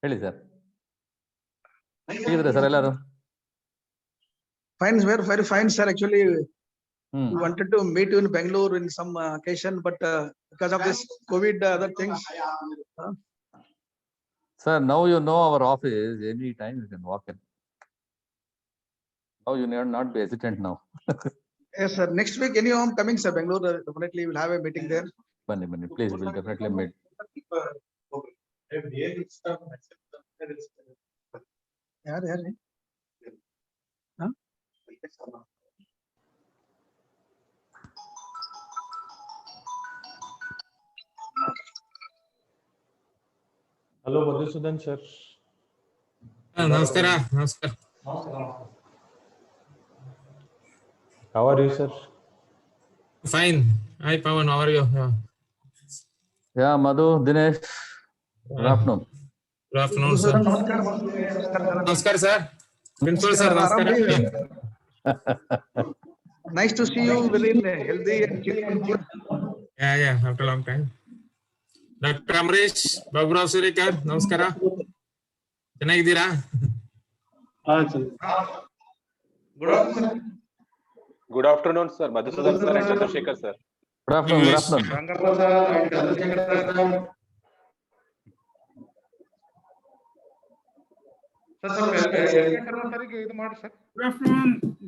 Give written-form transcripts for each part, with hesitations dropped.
ಹೇಳಿ sir. ಹೇಗಿದ್ರೆ sir ಎಲ್ಲರೂ? Fine, very fine, sir. Actually, Hmm. we wanted to meet you in Bangalore in some occasion, but because of this COVID, other things. Sir, now you know our office. Any time you can walk in. Now you need not be hesitant now. Yes, sir. Next week, anyhow, I'm coming, sir. Bangalore, definitely we'll have a meeting there. Bani, please, we'll definitely meet. यार हाँ? Hello, Madhusudan sir. Namaskar. How are you, sir? Fine. Hi, Pawan. How are you? Yeah, Madhu, Dinesh. Good afternoon. Good afternoon, sir. Namaskar, sir. Principal, sir. Namaskar. Nice to see you very healthy and clean. Yeah, after a long time. Dr. Amresh, Baburao Surikar, Namaskara. ಚೆನ್ನಾಗಿದ್ದೀರಾ? Good afternoon, sir. Madhusudan sir and Chandrasekhar sir. Good afternoon. Good afternoon.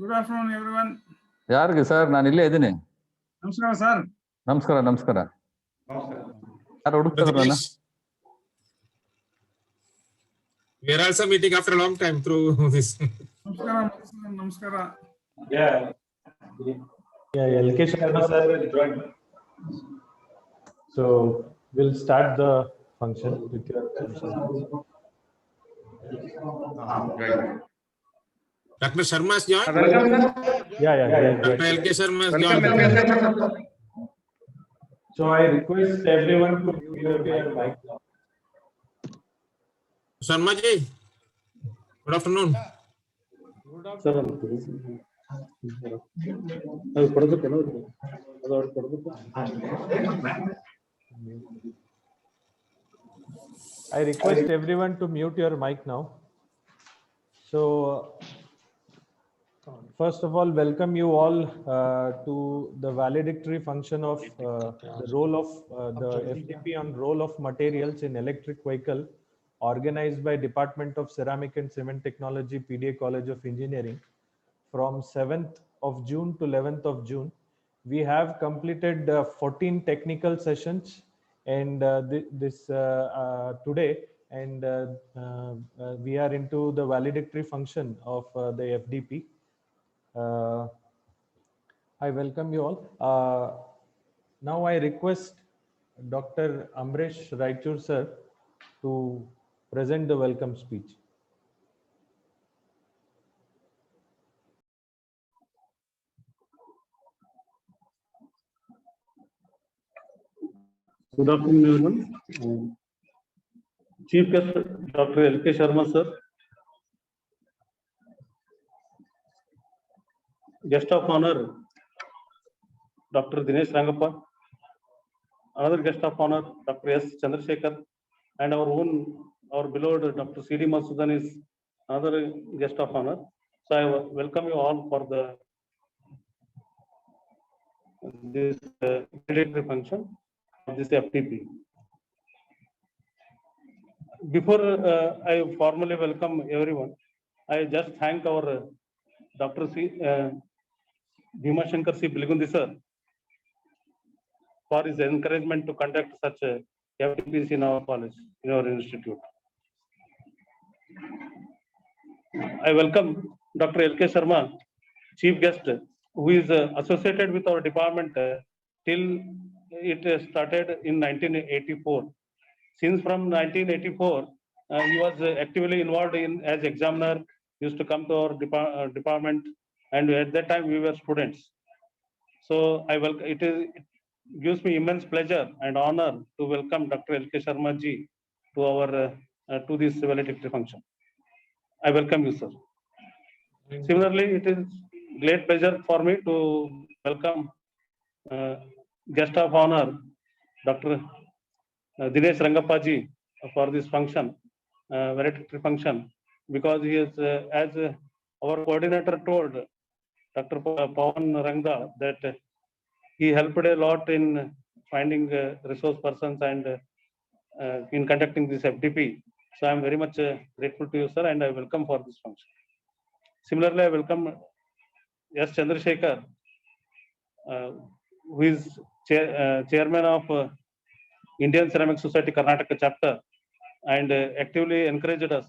Good afternoon, everyone. ಯಾರಿಗೆ sir? ನಾನು ಇಲ್ಲೇ ಇದ್ದೀನಿ. ನಮಸ್ಕಾರ sir. ನಮಸ್ಕಾರ. ಯಾರು ಹುಡುಕ್ತಾರೆ ನನ್ನ? We are also meeting after a long time through this. ನಮಸ್ಕಾರ. Yeah, LK Sharma sir will join. So we'll start the function with your permission. Dr. Sharma has joined? Yeah. Dr. LK Sharma has joined. So I request everyone to mute your mic now. Sharma ji, good afternoon. I request everyone to mute your mic now. So first of all, welcome you all to the valedictory function of the role of the FDP on role of materials in electric vehicle, organized by Department of Ceramic and Cement Technology, PDA College of Engineering, from 7th of June to 11th of June. We have completed 14 technical sessions and today, and we are into the valedictory function of the FDP. I welcome you all. Now I request Dr. Amresh Raichur sir to present the welcome speech. Good afternoon, everyone. Chief Guest Dr. LK Sharma sir, Guest of Honor Dr. Dinesh Rangappa, another Guest of Honor Dr. S. Chandrasekhar, and our beloved Dr. C.D. Madhusudan is another Guest of Honor. So I welcome you all for this valedictory function of this FTP. Before I formally welcome everyone, I just thank our Dr. Bhima Shankar C. Bilgundi sir for his encouragement to conduct such FTPs in our college, in our institute. I welcome Dr. LK Sharma, Chief Guest, who is associated with our department till it started in 1984. Since from 1984, he was actively involved in as examiner, used to come to our department, and at that time we were students. So it gives me immense pleasure and honor to welcome Dr. LK Sharma ji to our to this valedictory function. I welcome you, sir. Similarly, it is great pleasure for me to welcome Guest of Honor Dr. Dinesh Rangappa ji for this function, valedictory function, because he is, as our coordinator told, Dr. Pawan Rangda, that he helped a lot in finding resource persons and in conducting this FDP. So I am very much grateful to you, sir, and I welcome for this function. Similarly, I welcome S. Chandrasekhar, who is chairman of Indian Ceramic Society Karnataka chapter, and actively encouraged us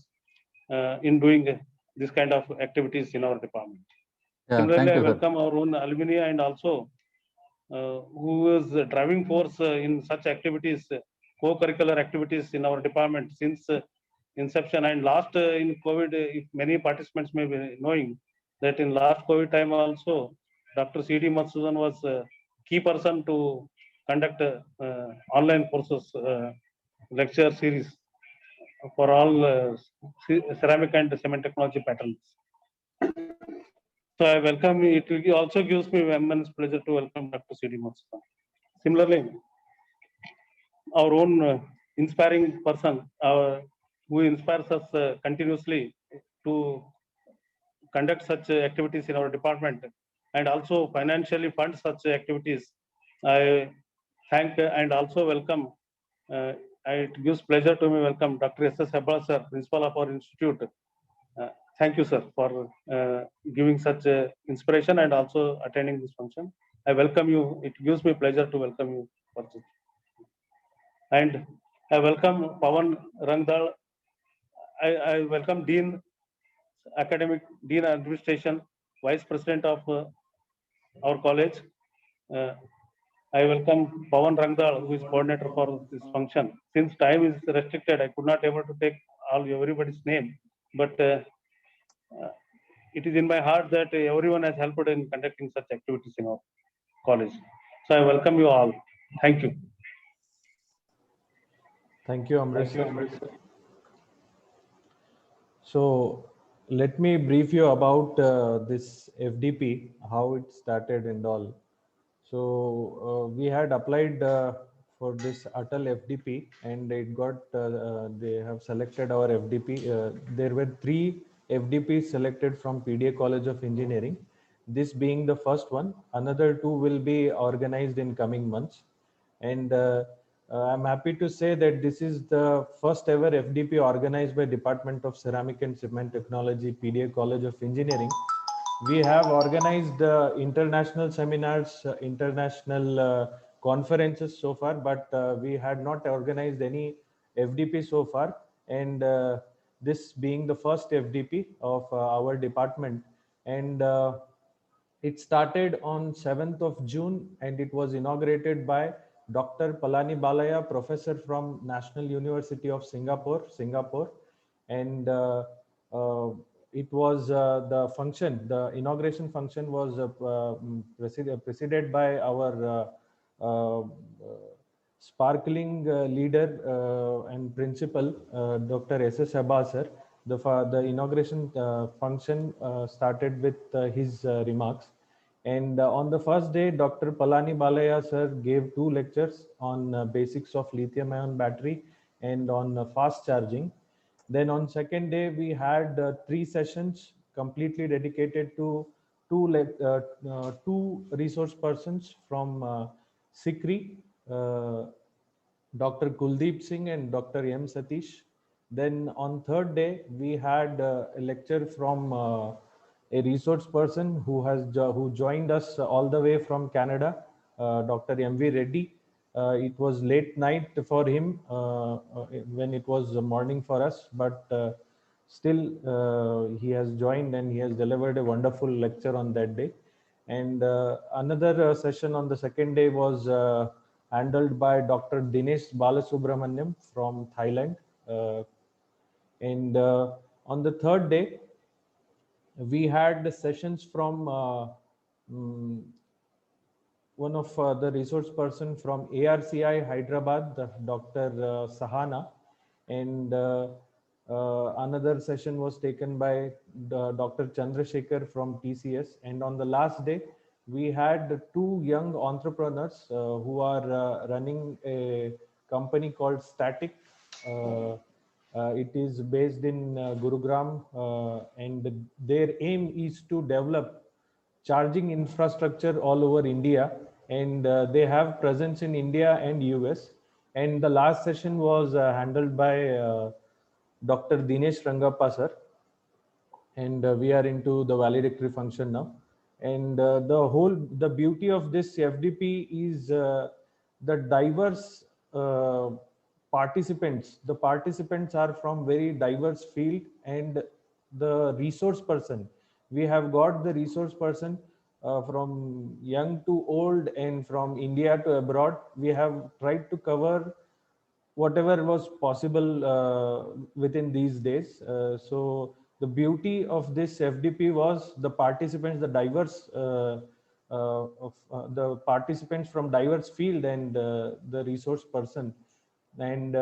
in doing this kind of activities in our department. Yeah, Similarly, thank I you. welcome our own alumni and also who is the driving force in such activities, co-curricular activities in our department since inception. And last in COVID, if many participants may be knowing that in last COVID time also, Dr. C.D. Madhusudan was a key person to conduct online courses, lecture series for all ceramic and cement technology patterns. So I welcome, it also gives me immense pleasure to welcome Dr. C.D. Madhusudan. Similarly, our own inspiring person who inspires us continuously to conduct such activities in our department and also financially fund such activities. I thank and also welcome. It gives pleasure to me welcome Dr. S.S. Hebbar, sir, principal of our institute. Thank you, sir, for giving such inspiration and also attending this function. I welcome you. It gives me pleasure to welcome you for this. And I welcome Pawan Rangdal. I welcome Dean Academic, Dean Administration, Vice President of our college. I welcome Pawan Rangdal, who is coordinator for this function. Since time is restricted, I could not able to take everybody's name, but it is in my heart that everyone has helped in conducting such activities in our college. So I welcome you all. Thank you. Thank you, Amrish. So let me brief you about this FDP, how it started and all. So we had applied for this Atal FDP, and it got, they have selected our FDP. There were 3 FDPs selected from PDA College of Engineering. This being the first one. Another 2 will be organized in coming months. And I'm happy to say that this is the first ever FDP organized by Department of Ceramic and Cement Technology, PDA College of Engineering. We have organized international seminars, international conferences so far, but we had not organized any FDP so far. And this being the first FDP of our department. And it started on 7th of June and it was inaugurated by Dr. Palani Balaya, professor from National University of Singapore. And it was the function, the inauguration function was preceded by our sparkling leader and principal, Dr. S.S. Hebbar, sir. The inauguration function started with his remarks. And on the first day, Dr. Palani Balaya, sir, gave 2 lectures on basics of lithium-ion battery and on fast charging. Then on second day, we had 3 sessions completely dedicated to 2 resource persons from SICRI, Dr. Kuldeep Singh and Dr. M. Satish. Then on third day, we had a lecture from a resource person who joined us all the way from Canada, Dr. M.V. Reddy. It was late night for him when it was morning for us, but still he has joined and he has delivered a wonderful lecture on that day. And another session on the second day was handled by Dr. Dinesh Balasubramaniam from Thailand. And on the third day, we had the sessions from one of the resource person from ARCI Hyderabad, Dr. Sahana, and another session was taken by Dr. Chandrasekhar from TCS. And on the last day, we had 2 young entrepreneurs who are running a company called Static It is based in Gurugram, and their aim is to develop charging infrastructure all over India, and they have presence in India and US. And the last session was handled by Dr. Dinesh Rangappa sir, and we are into the valedictory function now. And the beauty of this FDP is the diverse participants. The participants are from very diverse field, and the resource person, we have got the resource person from young to old and from India to abroad. We have tried to cover whatever was possible within these days. So the beauty of this FDP was the participants, the diverse the participants from diverse field, and the resource person. And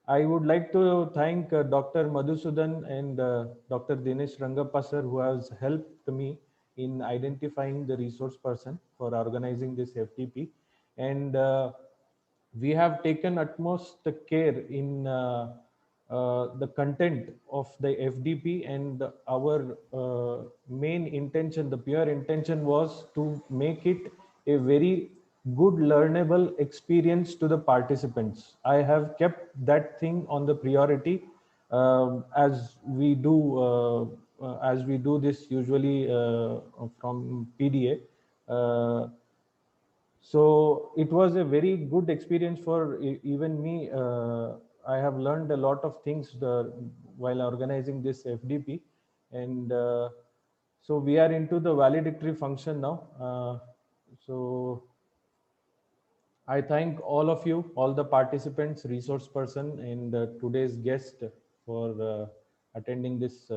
I would like to thank Dr. Madhusudan and Dr. Dinesh Rangappa sir, who has helped me in identifying the resource person for organizing this FDP. And we have taken utmost care in the content of the FDP, and our main intention, the pure intention, was to make it a very good learnable experience to the participants. I have kept that thing on the priority, as we do this usually from PDA. So it was a very good experience for even me. I have learned a lot of things while organizing this FDP. And so we are into the valedictory function now. So I thank all of you, all the participants, resource person, and today's guest for attending this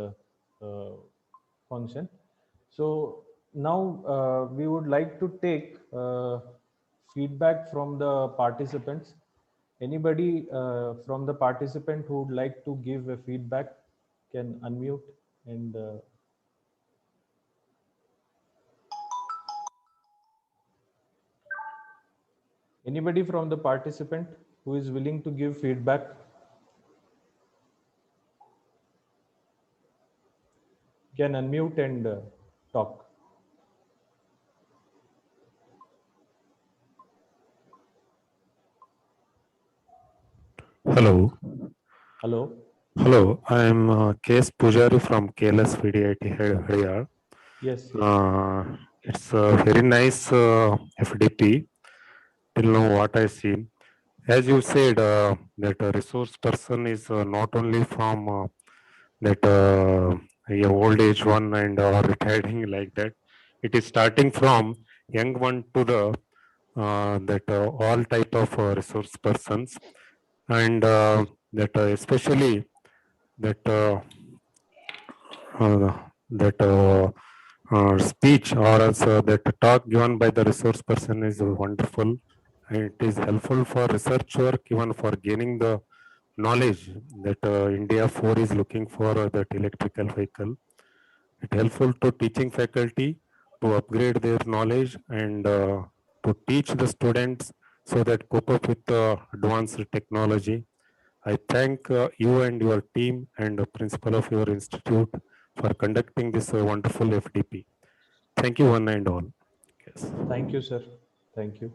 function. So now we would like to take feedback from the participants. Anybody from the participant who would like to give a feedback can unmute and anybody from the participant who is willing to give feedback can unmute and talk. Hello. Hello. Hello. I am K.S. Pujari from KLS VDIT Haryar. Yes. It's a very nice FDP till now what I see. As you said, that a resource person is not only from that a old age one and or retiring like that. It is starting from young one to the that all type of resource persons, and that especially that speech or else that talk given by the resource person is wonderful, and it is helpful for research work, even for gaining the knowledge that India 4 is looking for that electrical vehicle. It helpful to teaching faculty to upgrade their knowledge and to teach the students so that cope up with advanced technology. I thank you and your team and the principal of your institute for conducting this wonderful FDP. Thank you one and all. Yes. Thank you, sir. Thank you.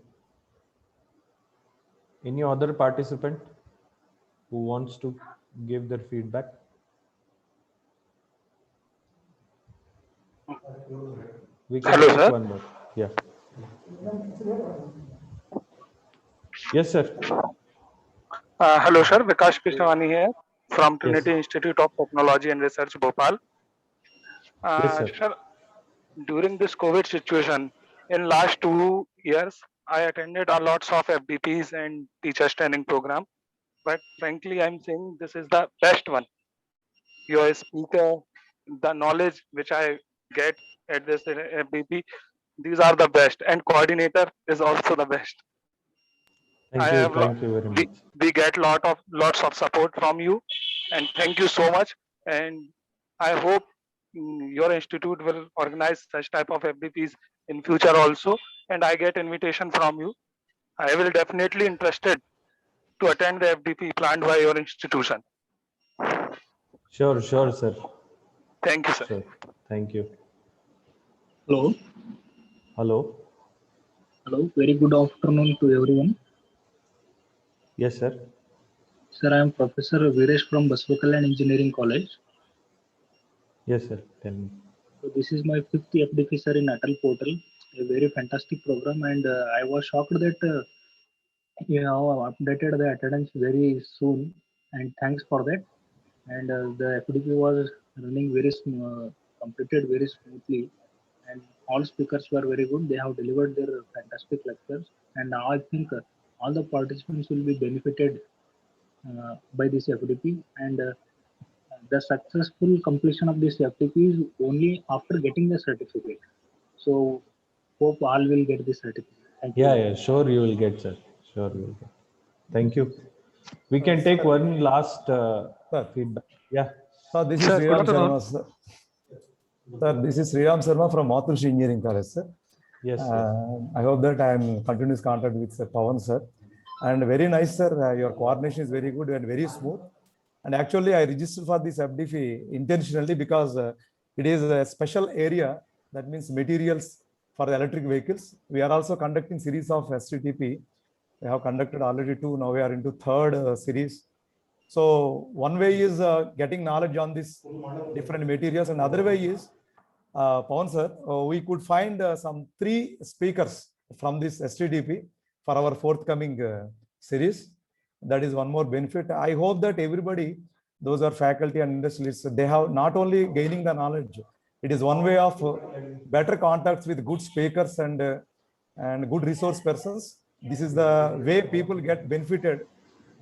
Any other participant who wants to give their feedback? We can Hello, take sir. one more. Yeah. Yes, sir. Hello, sir. Vikash Krishnawani here from Trinity Yes. Institute of Technology and Research, Bhopal. Yes, sir. Sir, during this COVID situation, in last 2 years, I attended a lots of FDPs and teachers training program. But frankly, I'm saying this is the best one. Your speaker, the knowledge which I get at this FDP, these are the best. And coordinator is also the best. Thank you. Thank you very much. We get lots of support from you, and thank you so much. And I hope your institute will organize such type of FDPs in future also, and I get invitation from you. I will definitely interested to attend the FDP planned by your institution. Sure, sir. Thank you, sir. Sure. Thank you. Hello. Hello. Hello. Very good afternoon to everyone. Yes, sir. Sir, I am Professor Viresh from Basavakalyan Engineering College. Yes, sir. Tell me. So this is my 5th FDP, sir, in Atal Portal. A very fantastic program, and I was shocked that you have updated the attendance very soon, and thanks for that. And the FDP was running completed very smoothly, and all speakers were very good. They have delivered their fantastic lectures, and now I think all the participants will be benefited by this FDP, and the successful completion of this FDP is only after getting the certificate. So hope all will get the certificate. Thank you. Yeah, sure you will get, sir. Sure you will get. Thank you. We can take one last feedback. Yeah. So this is Sriram Sharma, sir. Sir, this is Sriram Sharma from Mathurshi Engineering College, sir. Yes. I hope that I am in continuous contact with Sir Pawan, sir. And very nice, sir. Your coordination is very good and very smooth. And actually, I registered for this FDP intentionally because it is a special area. That means materials for the electric vehicles. We are also conducting series of STTP. We have conducted already 2. Now we are into 3rd series. So one way is getting knowledge on this different materials, and other way is, Pawan sir, we could find some 3 speakers from this STTP for our forthcoming series. That is one more benefit. I hope that everybody, those are faculty and industrialists, they have not only gaining the knowledge, it is one way of better contacts with good speakers and good resource persons. This is the way people get benefited.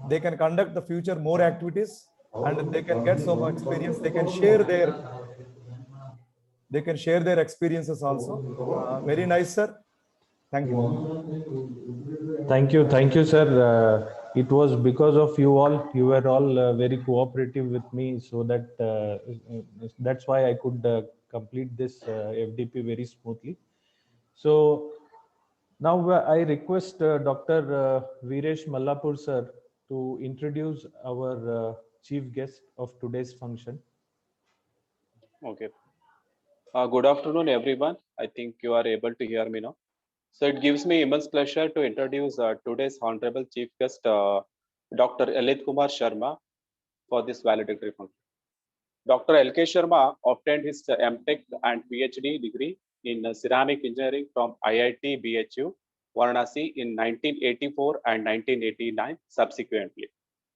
They can conduct the future more activities, and they can get so much experience. They can share their experiences also. Very nice, sir. Thank you. Thank you, sir. It was because of you all. You were all very cooperative with me, so that that's why I could complete this FDP very smoothly. So now I request Dr. Viresh Mallapur sir to introduce our chief guest of today's function. Okay. Good afternoon, everyone. I think you are able to hear me now. So it gives me immense pleasure to introduce today's honorable chief guest, Dr. Lalit Kumar Sharma, for this valedictory function. Dr. LK Sharma obtained his MTech and PhD degree in ceramic engineering from IIT BHU, Varanasi in 1984 and 1989 subsequently.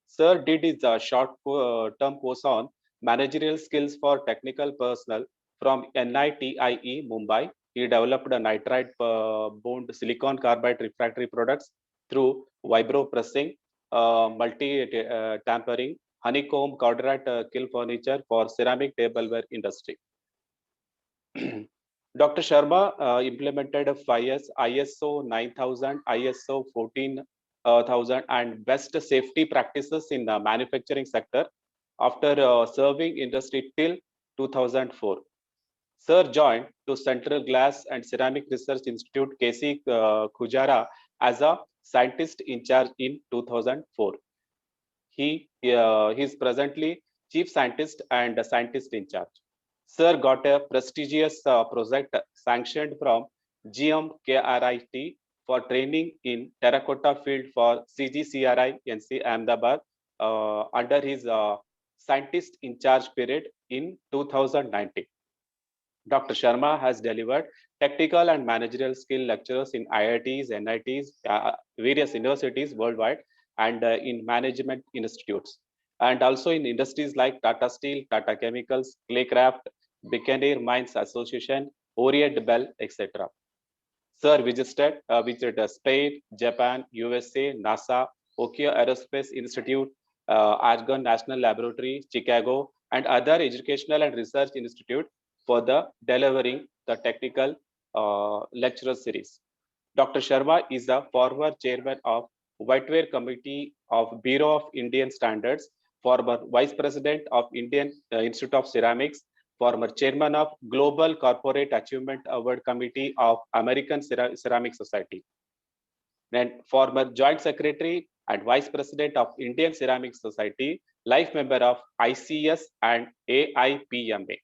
Sir did his short-term course on managerial skills for technical personnel from NITIE Mumbai. He developed a nitride bond silicon carbide refractory products through vibro pressing, multi-tampering, honeycomb cordite kill furniture for ceramic tableware industry. Dr. Sharma implemented 5S, ISO 9000, ISO 14000 and best safety practices in the manufacturing sector after serving industry till 2004. Sir joined to Central Glass and Ceramic Research Institute, KC Khujara, as a scientist in charge in 2004. He is presently chief scientist and a scientist in charge. Sir got a prestigious project sanctioned from GMKRIT for training in terracotta field for CGCRI NC Ahmedabad under his scientist in charge period in 2019. Dr. Sharma has delivered technical and managerial skill lectures in IITs, NITs, various universities worldwide, and in management institutes, and also in industries like Tata Steel, Tata Chemicals, Claycraft, Bikaner Mines Association, Orient Bell, etc. Sir visited Spain, Japan, USA, NASA, Okio Aerospace Institute, Argonne National Laboratory, Chicago, and other educational and research institutes for the delivering the technical lecturer series. Dr. Sharma is the former chairman of Whiteware Committee of Bureau of Indian Standards, former vice president of Indian Institute of Ceramics, former chairman of Global Corporate Achievement Award Committee of American Ceramic Society, and former joint secretary and Vice President of Indian Ceramic Society, life member of ICS and AIPMA.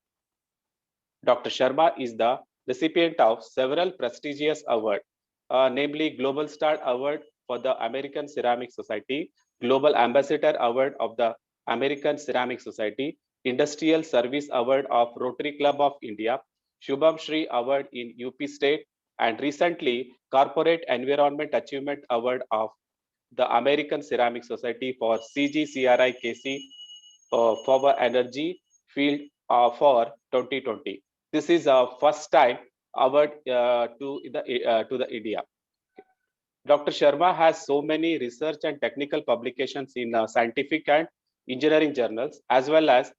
Dr. Sharma is the recipient of several prestigious awards, namely Global Star Award for the American Ceramic Society, Global Ambassador Award of the American Ceramic Society, Industrial Service Award of Rotary Club of India, Shubham Shri Award in UP State, and recently Corporate Environment Achievement Award of the American Ceramic Society for CGCRI KC for energy field for 2020. This is a first time award to the India. Dr. Sharma has so many research and technical publications in scientific and engineering journals, as well as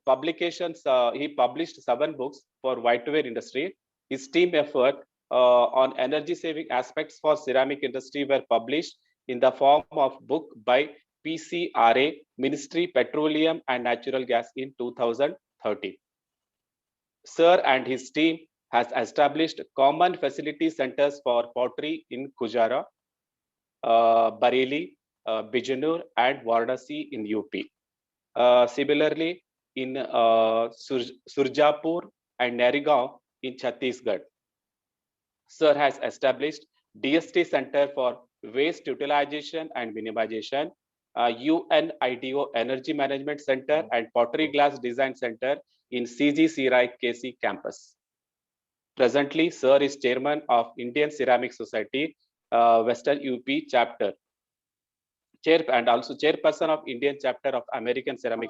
publications. He published 7 books for whiteware industry. His team effort on energy saving aspects for ceramic industry were published in the form of book by PCRA, Ministry Petroleum and Natural Gas in 2013. Sir and his team has established common facility centers for pottery in Kujara, Bareilly, Bijanur, and Varanasi in UP. Similarly, in Surjapur and Narigaon in Chhattisgarh. Sir has established DST Center for Waste Utilization and Minimization, UNIDO Energy Management Center, and Pottery Glass Design Center in CGCRI KC campus. Presently, Sir is chairman of Indian Ceramic Society, Western UP chapter, and also chairperson of Indian chapter of American Ceramic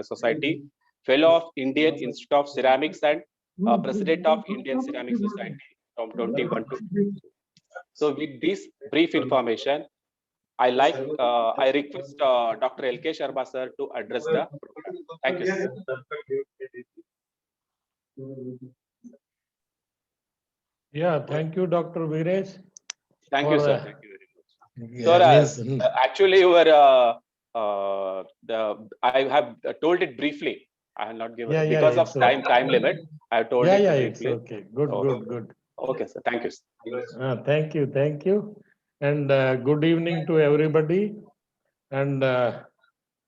Society, fellow of Indian Institute of Ceramics, and president of Indian Ceramic Society from 21 to. So with this brief information, I request Dr. LK Sharma sir to address the program. Thank you, sir. Yeah, thank you, Dr. Viresh. Thank you, sir. Thank you very much. Sir, actually, you were I have told it briefly. I have not given because of time limit. I have told it briefly. It's okay. Good. Okay, sir. Thank you. Thank you. And good evening to everybody. And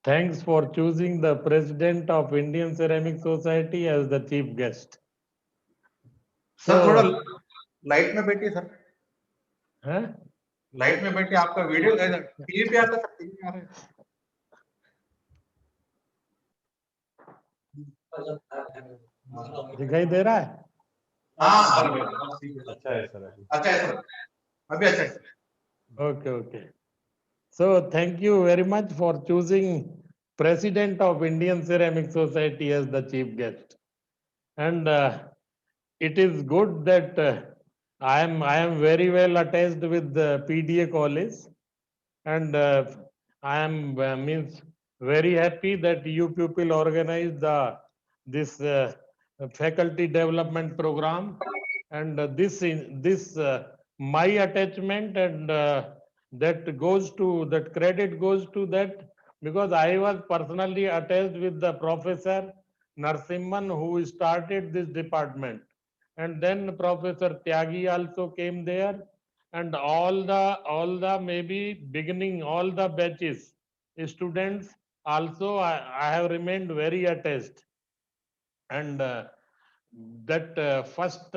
thanks for choosing the president of Indian Ceramic Society as the chief guest. Sir थोड़ा light में बैठिए sir. हैं? Light में बैठिए, आपका video TV पे आता sir, TV में आ रहा है. दिखाई दे रहा है? हाँ. अच्छा है सर. अच्छा है सर. अभी अच्छा है. Okay. So thank you very much for choosing President of Indian Ceramic Society as the chief guest. And it is good that I am very well attached with the PDA college, and I am very happy that you people organized this faculty development program, and this my attachment and that credit goes to that, because I was personally attached with the Professor Narasimhan who started this department, and then Professor Tyagi also came there, and all the maybe beginning, all the batches students also I have remained very attached. And that first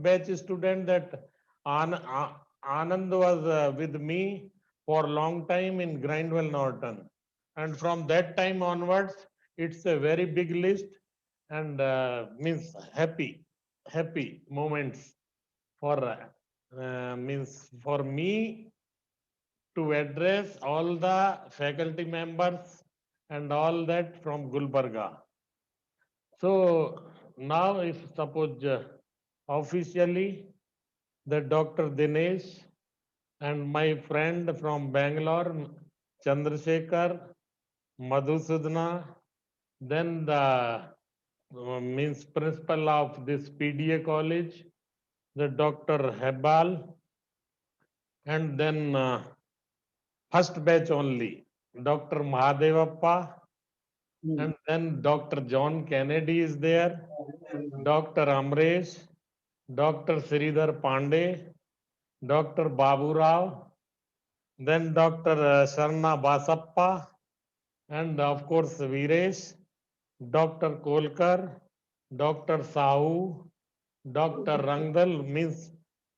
batch student, that Anand was with me for a long time in Grindwell Norton, and from that time onwards it's a very big list, and means happy moments for for me to address all the faculty members and all that from Gulbarga. So now, if suppose officially the Dr. Dinesh and my friend from Bangalore, Chandrasekhar, Madhusudana, then the principal of this PDA college, the Dr. Hebal, and then first batch only, Dr. Mahadevappa, and then Dr. John Kennedy is there, Dr. Amresh, Dr. Sridhar Pandey, Dr. Babu Rao, then Dr. Sharna Basappa, and of course Viresh, Dr. Kolkar, Dr. Sahu, Dr. Rangdal, means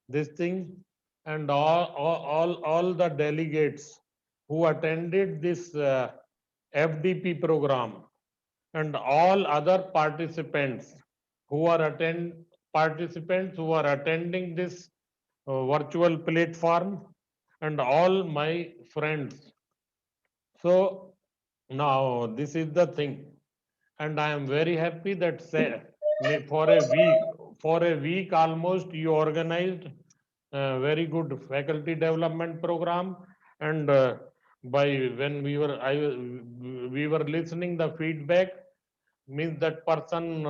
this thing, and all the delegates who attended this FDP program, and all other participants who are attending this virtual platform, and all my friends. So now this is the thing, and I am very happy that for a week almost you organized a very good faculty development program, and by when we were listening the feedback, means that person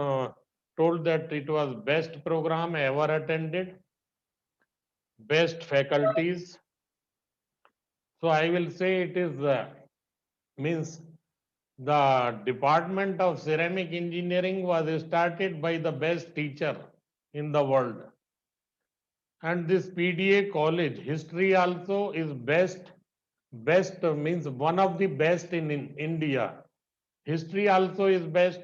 told that it was best program ever attended, best faculties. So I will say it is means the Department of Ceramic Engineering was started by the best teacher in the world. And this PDA college, history also is best means one of the best in India. History also is best.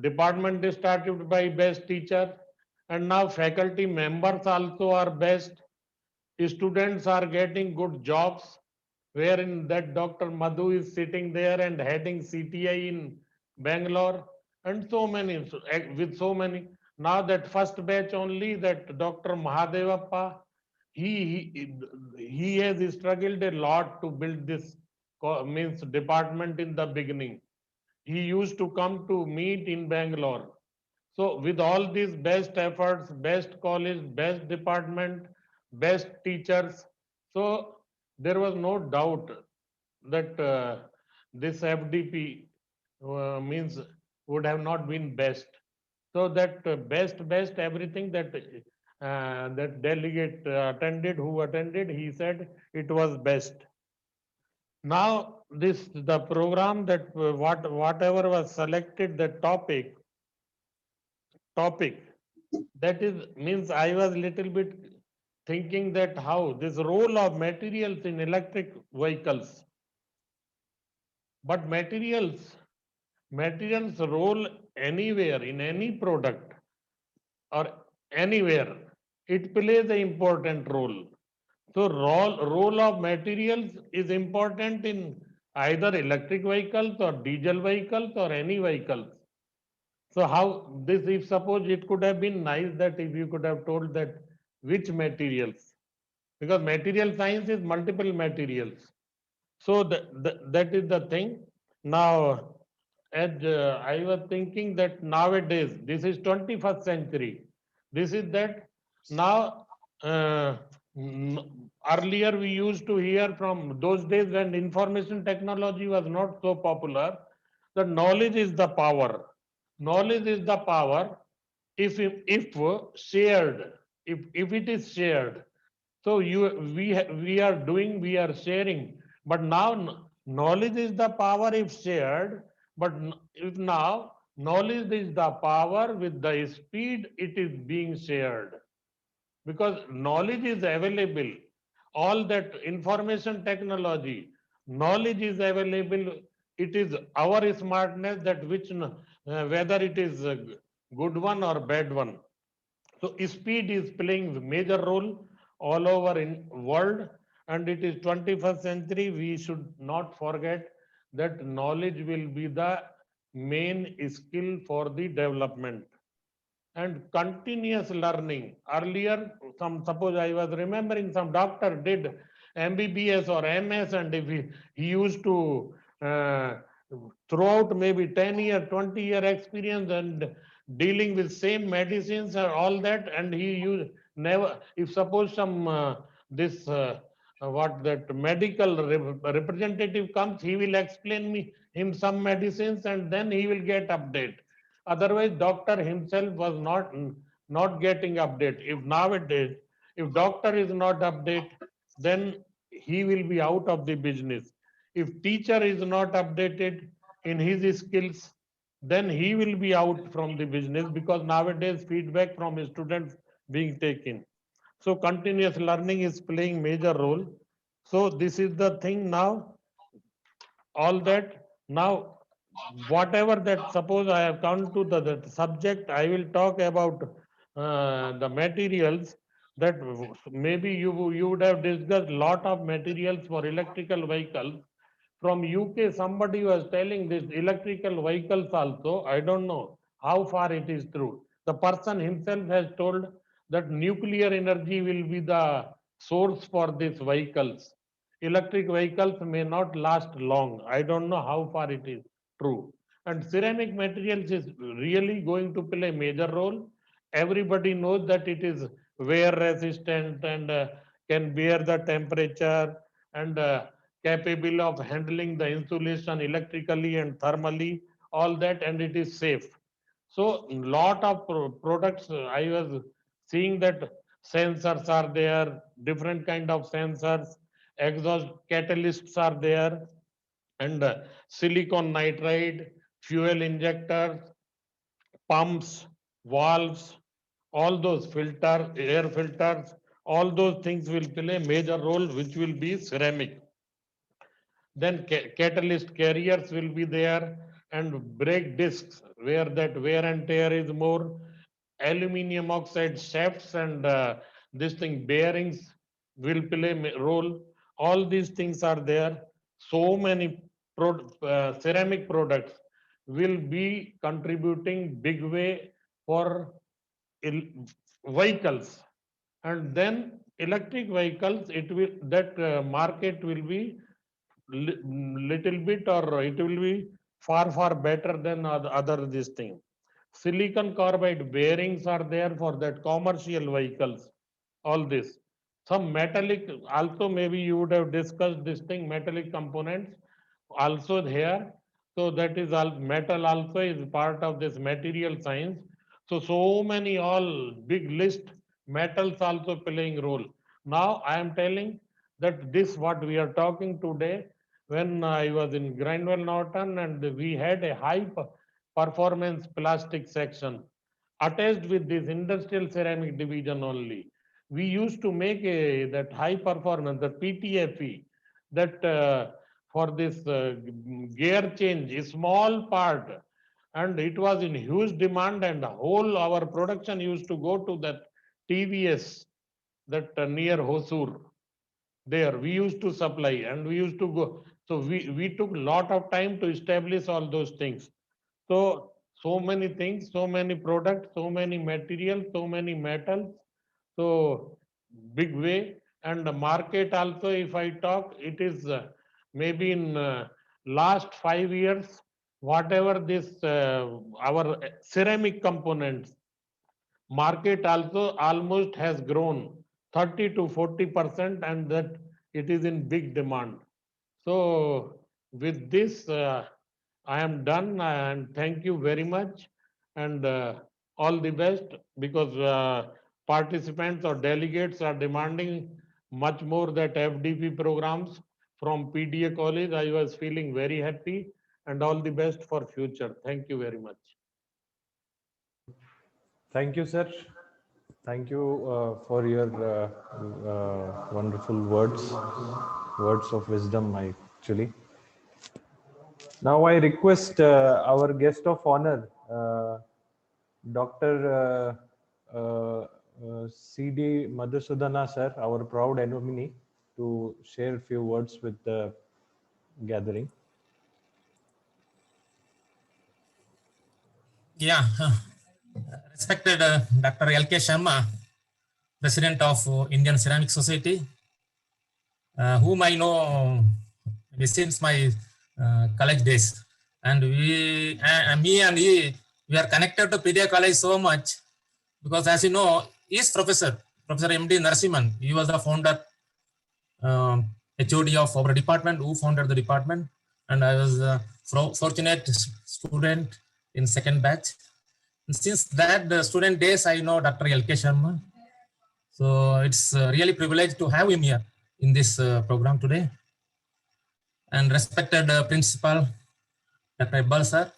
Department is started by best teacher, and now faculty members also are best. Students are getting good jobs, wherein that Dr. Madhu is sitting there and heading CTI in Bangalore, and so many, with so many. Now that first batch only, that Dr. Mahadevappa, he has struggled a lot to build this means department in the beginning. He used to come to meet in Bangalore. So with all these best efforts, best college, best department, best teachers, so there was no doubt that this FDP means would have not been best. So that best everything that that delegate attended, who attended, he said it was best. Now the program that whatever was selected, the topic that is means I was little bit thinking that how this role of materials in electric vehicles, but materials role anywhere in any product or anywhere, it plays an important role. So role of materials is important in either electric vehicles or diesel vehicles or any vehicles. So how this, if suppose it could have been nice that if you could have told that which materials, because material science is multiple materials. So that is the thing. Now, as I was thinking that nowadays, this is 21st century. This is that now, earlier we used to hear from those days when information technology was not so popular, that knowledge is the power. Knowledge is the power if shared, if it is shared. So we are sharing, but now knowledge is the power if shared, but if now knowledge is the power with the speed it is being shared, because knowledge is available. All that information technology, knowledge is available. It is our smartness that which whether it is a good one or bad one. So speed is playing a major role all over in world, and it is 21st century. We should not forget that knowledge will be the main skill for the development. And continuous learning. Earlier, suppose I was remembering some doctor did MBBS or MS, and if he used to throughout maybe 10-year, 20-year experience and dealing with same medicines or all that, and he used never, if suppose some what that medical representative comes, he will explain him some medicines, and then he will get update. Otherwise, doctor himself was not getting update. If nowadays, if doctor is not update, then he will be out of the business. If teacher is not updated in his skills, then he will be out from the business, because nowadays feedback from students being taken. So continuous learning is playing major role. So this is the thing now. All that now, whatever that, suppose I have come to the subject, I will talk about the materials that maybe you would have discussed lot of materials for electrical vehicles. From UK, somebody was telling this electrical vehicles also. I don't know how far it is true. The person himself has told that nuclear energy will be the source for these vehicles. Electric vehicles may not last long. I don't know how far it is true. And ceramic materials is really going to play a major role. Everybody knows that it is wear resistant and can bear the temperature and capable of handling the insulation electrically and thermally, all that, and it is safe. So lot of products, I was seeing that sensors are there, different kind of sensors, exhaust catalysts are there, and silicon nitride, fuel injectors, pumps, valves, all those filter, air filters, all those things will play a major role, which will be ceramic. Then catalyst carriers will be there, and brake discs where that wear and tear is more. Aluminium oxide shafts and this thing bearings will play a role. All these things are there. So many ceramic products will be contributing big way for vehicles, and then electric vehicles, it will, that market will be little bit, or it will be far better than other this thing. Silicon carbide bearings are there for that commercial vehicles. All this, some metallic also, maybe you would have discussed this thing, metallic components also there. So that is all, metal also is part of this material science. So many, all big list, metals also playing role. Now I am telling that this what we are talking today, when I was in Grindwell Norton, and we had a high performance plastic section attached with this industrial ceramic division only. We used to make that high performance, the PTFE, that for this gear change, a small part, and it was in huge demand, and whole our production used to go to that TVS, that near Hosur. There we used to supply, and we used to go. So we took a lot of time to establish all those things. So many things, so many products, so many materials, so many metals. So big way. And the market also, if I talk, it is maybe in last 5 years, whatever this our ceramic components market also almost has grown 30 to 40%, and that it is in big demand. So with this, I am done, and thank you very much, and all the best, because participants or delegates are demanding much more that FDP programs from PDA college. I was feeling very happy, and all the best for future. Thank you very much. Thank you, sir. Thank you for your wonderful words of wisdom, actually. Now I request our guest of honor, Dr. C.D. Madhusudana, sir, our proud alumni, to share a few words with the gathering. Yeah, respected Dr. L.K. Sharma, President of Indian Ceramic Society, whom I know since my college days, and me and he, we are connected to PDA College so much, because as you know, he is Professor M.D. Narasimhan. He was the founder, HOD of our department, who founded the department, and I was a fortunate student in second batch. And since that student days, I know Dr. L.K. Sharma. So it's really privileged to have him here in this program today. And respected principal, Dr. Iqbal sir,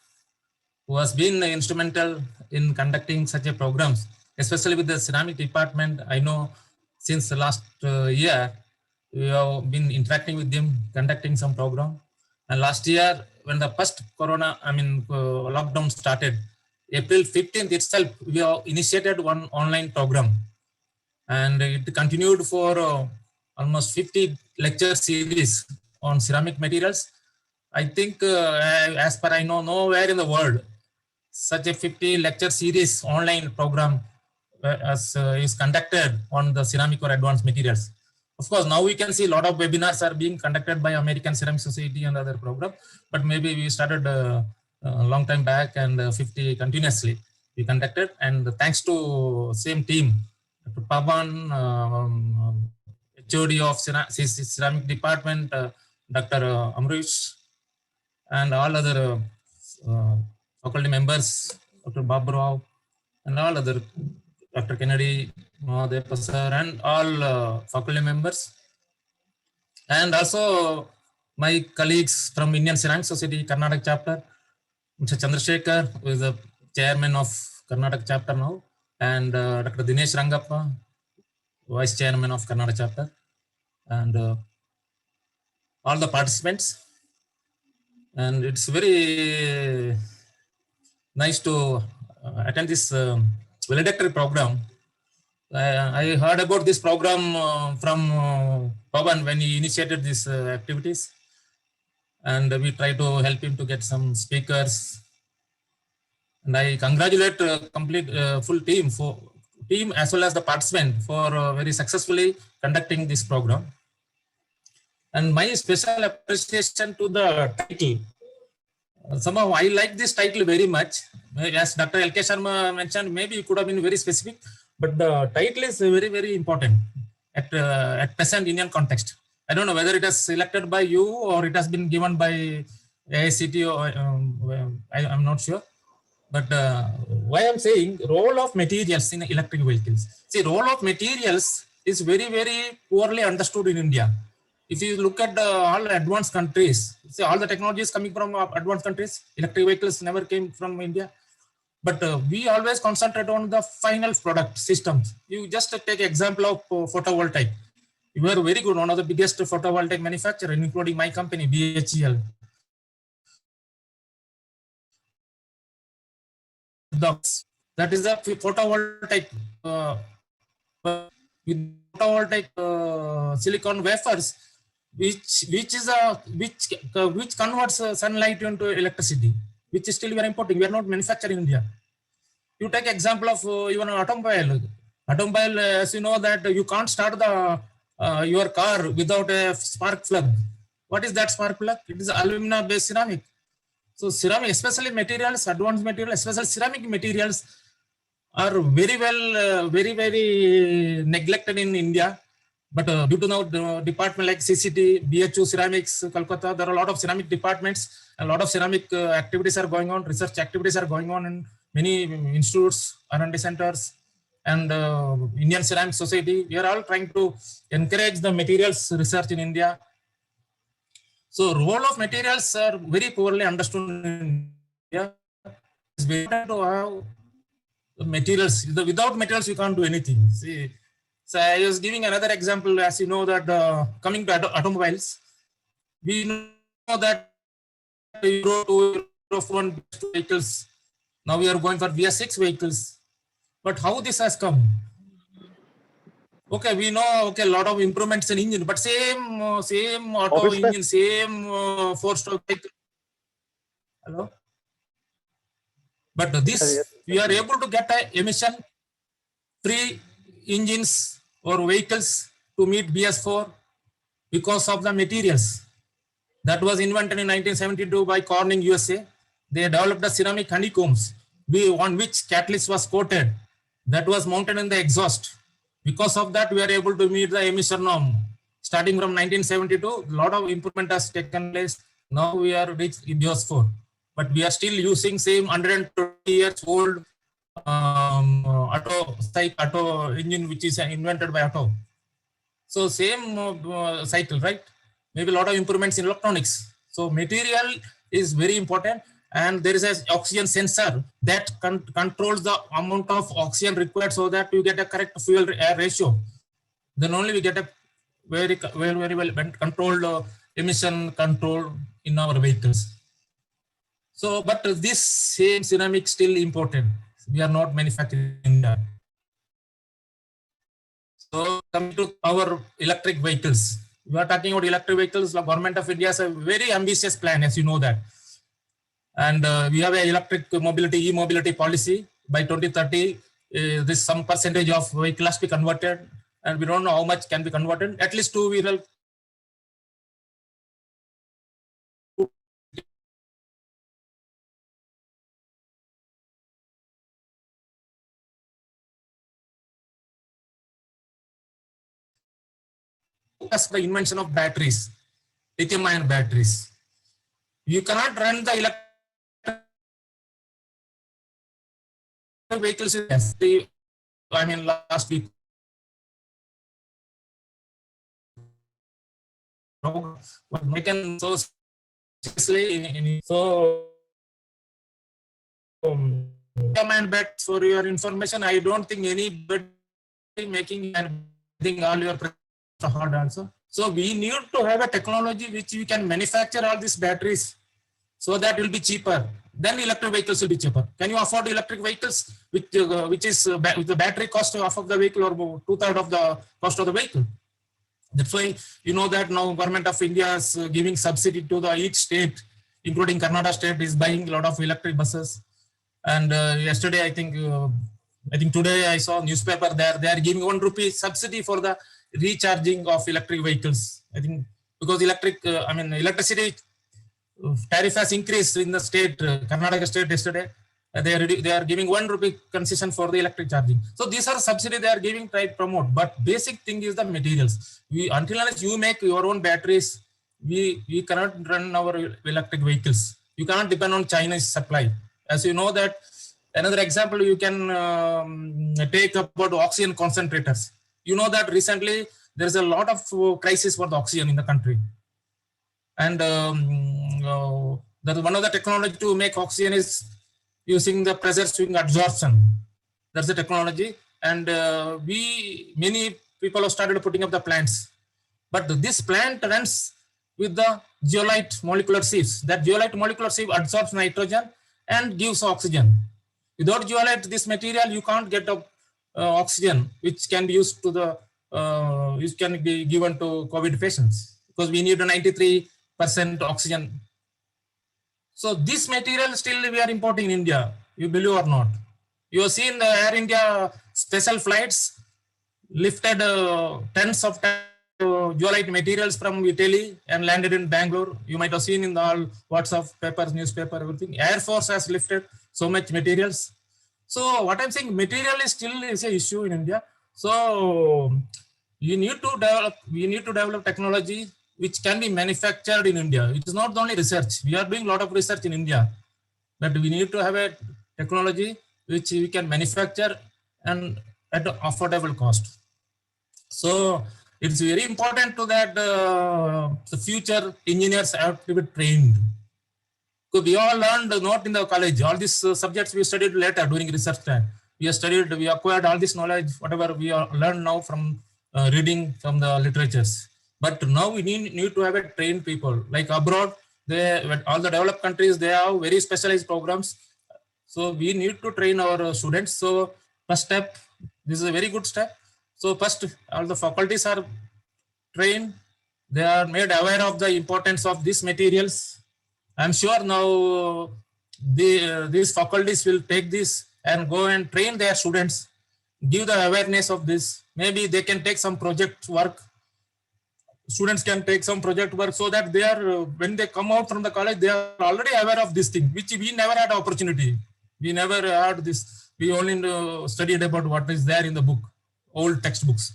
who has been instrumental in conducting such a programs, especially with the ceramic department. I know since the last year, We have been interacting with them, conducting some program. And last year, when the first lockdown started, April 15th itself, we have initiated one online program. And it continued for almost 50 lecture series on ceramic materials. I think, as per I know, nowhere in the world, such a 50 lecture series online program is conducted on the ceramic or advanced materials. Of course, now we can see a lot of webinars are being conducted by American Ceramic Society and other program, but maybe we started a long time back, and 50 continuously we conducted. And thanks to same team, Dr. Pavan, HOD of ceramic department, Dr. Amrish, and all other faculty members, Dr. Babu Rao, and all other, Dr. Kennedy, Mahadev sir, and all faculty members. And also my colleagues from Indian Ceramic Society, Karnataka chapter, Mr. Chandrasekhar, who is the chairman of Karnataka chapter now, and Dr. Dinesh Rangappa, vice chairman of Karnataka chapter, and all the participants. And it's very nice to attend this valedictory program. I heard about this program from Pavan when he initiated these activities, and we try to help him to get some speakers. And I congratulate complete full team as well as the participant for very successfully conducting this program. And my special appreciation to the title. Somehow I like this title very much. As Dr. LK Sharma mentioned, maybe it could have been very specific, but the title is very, very important at present Indian context. I don't know whether it is selected by you or it has been given by AICT, or I'm not sure. But why I'm saying role of materials in electric vehicles. See, role of materials is very, very poorly understood in India. If you look at all advanced countries, see all the technologies coming from advanced countries, electric vehicles never came from India. But we always concentrate on the final product systems. You just take example of photovoltaic. We are very good, one of the biggest photovoltaic manufacturer, including my company, BHEL. That is the photovoltaic with photovoltaic silicon wafers, which converts sunlight into electricity, which is still we are importing. We are not manufacturing in India. You take example of even an automobile. Automobile, as you know that you can't start the your car without a spark plug. What is that spark plug? It is alumina-based ceramic. So ceramic, especially materials, advanced materials, especially ceramic materials, are very well, very neglected in India. But due to now the department like CCT, BHU Ceramics, Kolkata, there are a lot of ceramic departments, a lot of ceramic activities are going on, research activities are going on in many institutes, R&D centers, and Indian Ceramic Society. We are all trying to encourage the materials research in India. So role of materials are very poorly understood in India. It's very important to have the materials. Without materials, you can't do anything. See, so I was giving another example, as you know that coming to automobiles, we know that Euro 2, Euro 4 vehicles, now we are going for BS6 vehicles. But how this has come? Okay, we know, okay, a lot of improvements in engine, but same auto engine, same 4-stroke vehicle. Hello? But this, we are able to get a emission-free engines or vehicles to meet BS4 because of the materials. That was invented in 1972 by Corning, USA. They developed the ceramic honeycombs, on which catalyst was coated. That was mounted in the exhaust. Because of that, we are able to meet the emission norm. Starting from 1972, a lot of improvement has taken place. Now we are reached BS4. But we are still using same 120 years old auto engine, which is invented by Otto. So same cycle, right? Maybe a lot of improvements in electronics. So material is very important, and there is an oxygen sensor that controls the amount of oxygen required so that you get a correct fuel air ratio. Then only we get a very well controlled emission control in our vehicles. So, but this same ceramic still imported. We are not manufacturing that. So, coming to our electric vehicles, we are talking about electric vehicles. The government of India has a very ambitious plan, as you know that. And we have an electric mobility, e-mobility policy. By 2030, this some percentage of vehicles has to be converted, and we don't know how much can be converted. At least two-wheeler. That's the invention of batteries, lithium-ion batteries. You cannot run the electric vehicles. I mean, last week. We can so seriously. So, and bet for your information, I don't think anybody making and all your hard answer. So we need to have a technology which we can manufacture all these batteries, so that will be cheaper. Then electric vehicles will be cheaper. Can you afford electric vehicles which is with the battery cost of the vehicle or 2/3 of the cost of the vehicle? That's why you know that now government of India is giving subsidy to the each state, including Karnataka state is buying a lot of electric buses. And yesterday, I think today I saw newspaper there. They are giving ₹1 subsidy for the recharging of electric vehicles. I think because electricity tariff has increased in the state, Karnataka state yesterday. They are giving ₹1 concession for the electric charging. So these are subsidy they are giving, try to promote. But basic thing is the materials. Until unless you make your own batteries, we cannot run our electric vehicles. You cannot depend on Chinese supply. As you know that, another example you can take about oxygen concentrators. You know that recently there is a lot of crisis for the oxygen in the country. And that one of the technology to make oxygen is using the pressure swing adsorption. That's the technology. And many people have started putting up the plants. But this plant runs with the zeolite molecular sieves. That zeolite molecular sieve adsorbs nitrogen and gives oxygen. Without zeolite, this material, you can't get oxygen, which can be used to the, which can be given to COVID patients, because we need a 93% oxygen. So this material still we are importing in India, you believe or not. You have seen the Air India special flights lifted tons of zeolite materials from Italy and landed in Bangalore. You might have seen in the all WhatsApp, papers, newspaper, everything. Air Force has lifted so much materials. So what I'm saying, material is still is an issue in India. So we need to develop technology which can be manufactured in India. It is not only research. We are doing a lot of research in India, but we need to have a technology which we can manufacture and at an affordable cost. So it's very important to that the future engineers have to be trained. So we all learned not in the college. All these subjects we studied later during research time. We acquired all this knowledge, whatever we learned now from reading from the literatures. But now we need to have a trained people. Like abroad, all the developed countries, they have very specialized programs. So we need to train our students. So first step, this is a very good step. So first, all the faculties are trained. They are made aware of the importance of these materials. I'm sure now these faculties will take this and go and train their students, give the awareness of this. Maybe they can take some project work. Students can take some project work so that they are, when they come out from the college, they are already aware of this thing, which we never had opportunity. We never had this. We only studied about what is there in the book, old textbooks.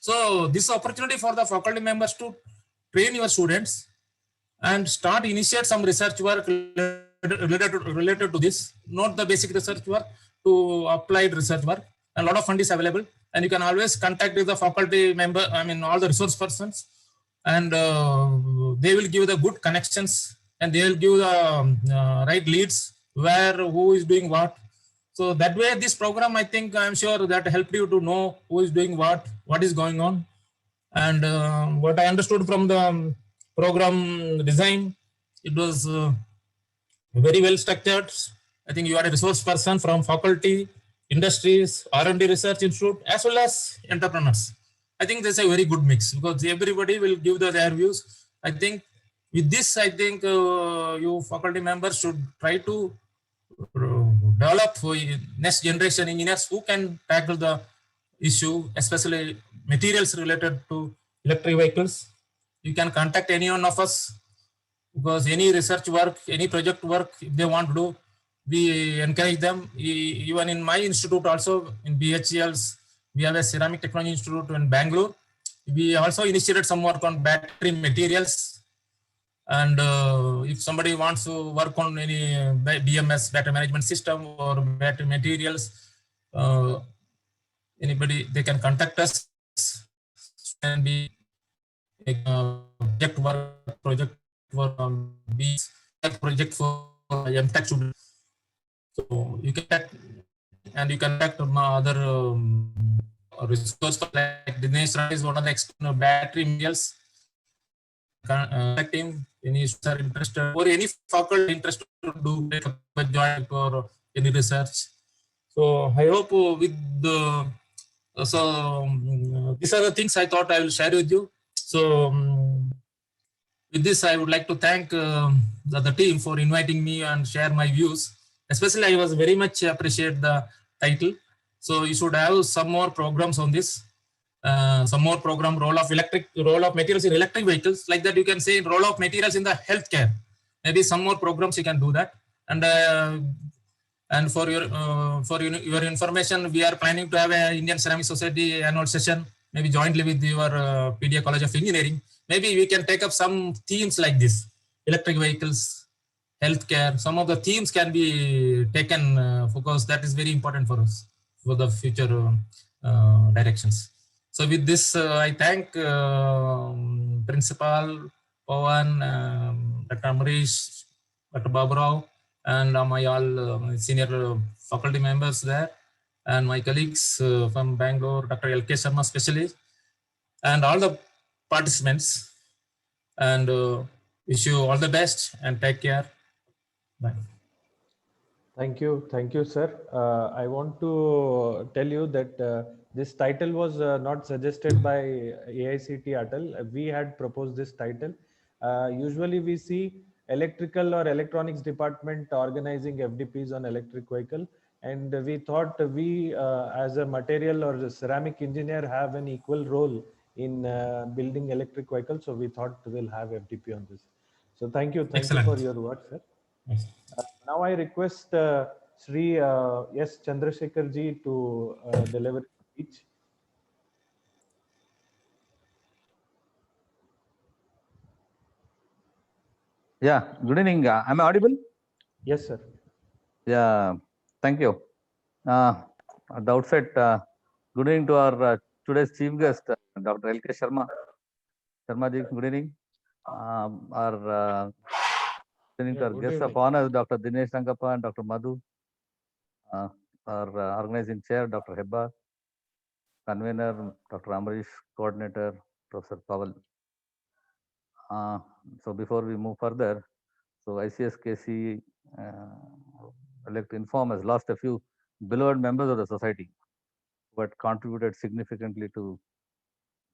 So this opportunity for the faculty members to train your students and initiate some research work related to this, not the basic research work, to applied research work. A lot of fund is available, and you can always contact with the faculty member, all the resource persons, and they will give the good connections, and they will give the right leads where who is doing what. So that way, this program, I think, I'm sure that helped you to know who is doing what is going on. And what I understood from the program design, it was very well structured. I think you are a resource person from faculty, industries, R&D research institute, as well as entrepreneurs. I think there's a very good mix because everybody will give their views. I think with this, I think you faculty members should try to develop for next generation engineers who can tackle the issue, especially materials related to electric vehicles. You can contact any one of us because any research work, any project work, if they want to do, we encourage them. Even in my institute also, in BHELs, we have a ceramic technology institute in Bangalore. We also initiated some work on battery materials. And if somebody wants to work on any BMS, battery management system, or battery materials, anybody, they can contact us. And be project for MTech students. So you can contact, and you can contact other resource like Dinesh Rai is one of the external battery materials. Contact him. Any are interested or any faculty interested to do a joint or any research. So I hope with the these are the things I thought I will share with you. So with this, I would like to thank the team for inviting me and share my views. Especially, I was very much appreciate the title. So you should have some more programs on this. Some more program role of materials in electric vehicles, like that you can say role of materials in the healthcare. Maybe some more programs you can do that. And for your information, we are planning to have an Indian Ceramic Society annual session, maybe jointly with your PDA College of Engineering. Maybe we can take up some themes like this: electric vehicles, healthcare. Some of the themes can be taken because that is very important for us for the future directions. So with this, I thank Principal Pawan, Dr. Amrish, Dr. Baburao, and my all senior faculty members there, and my colleagues from Bangalore, Dr. LK Sharma especially, and all the participants. And wish you all the best and take care. Bye. Thank you, sir. I want to tell you that this title was not suggested by AICT Atal. We had proposed this title. Usually we see electrical or electronics department organizing FDPs on electric vehicle. And we thought we as a material or a ceramic engineer have an equal role in building electric vehicles. So we thought we'll have FDP on this. So thank you for your words, sir. Yes. Now I request Sri S. Chandrasekhar ji to deliver a speech. Yeah, good evening. Am I audible? Yes, sir. Yeah, thank you. At the outset, good evening to our today's chief guest, Dr. LK Sharma. Sharma ji, good evening. Our guests of honor, Dr. Dinesh Rangappa and Dr. Madhu. Our organizing chair, Dr. Hebbar. Convener, Dr. Amrish. Coordinator, Professor Paval. So before we move further, so ICSKC, I'd like to inform, has lost a few beloved members of the society who had contributed significantly to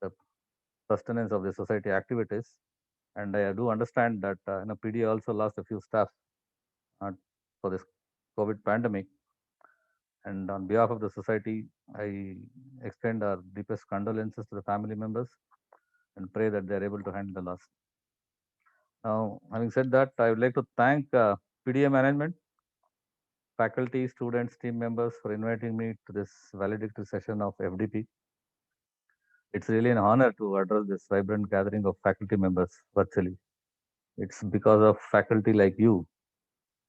the sustenance of the society activities. And I do understand that PDA also lost a few staff for this COVID pandemic. And on behalf of the society, I extend our deepest condolences to the family members and pray that they are able to handle the loss. Now, having said that, I would like to thank PDA management, faculty, students, team members for inviting me to this valedictory session of FDP. It's really an honor to address this vibrant gathering of faculty members virtually. It's because of faculty like you,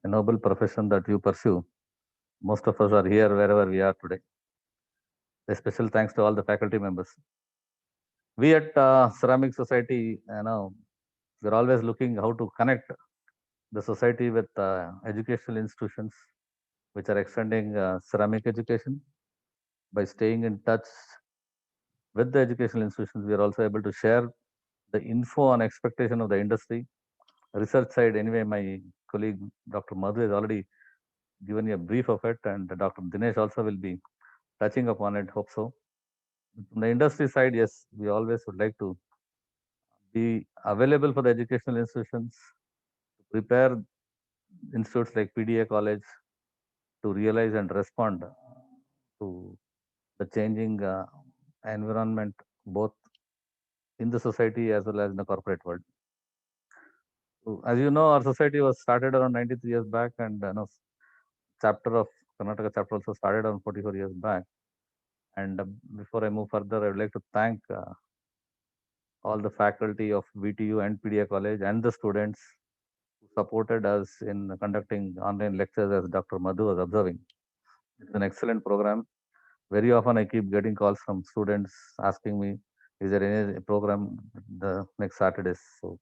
a noble profession that you pursue. Most of us are here wherever we are today. A special thanks to all the faculty members. We at Ceramic Society, we're always looking how to connect the society with educational institutions which are extending ceramic education by staying in touch with the educational institutions, we are also able to share the info on expectation of the industry. Research side, anyway, my colleague Dr. Madhu has already given you a brief of it, and Dr. Dinesh also will be touching upon it, hope so. From the industry side, yes, we always would like to be available for the educational institutions, to prepare institutes like PDA College to realize and respond to the changing environment, both in the society as well as in the corporate world. So, as you know, our society was started around 93 years back, and chapter of Karnataka chapter also started around 44 years back. And before I move further, I would like to thank all the faculty of VTU and PDA College and the students who supported us in conducting online lectures, as Dr. Madhu was observing. It's an excellent program. Very often I keep getting calls from students asking me, is there any program the next Saturdays? So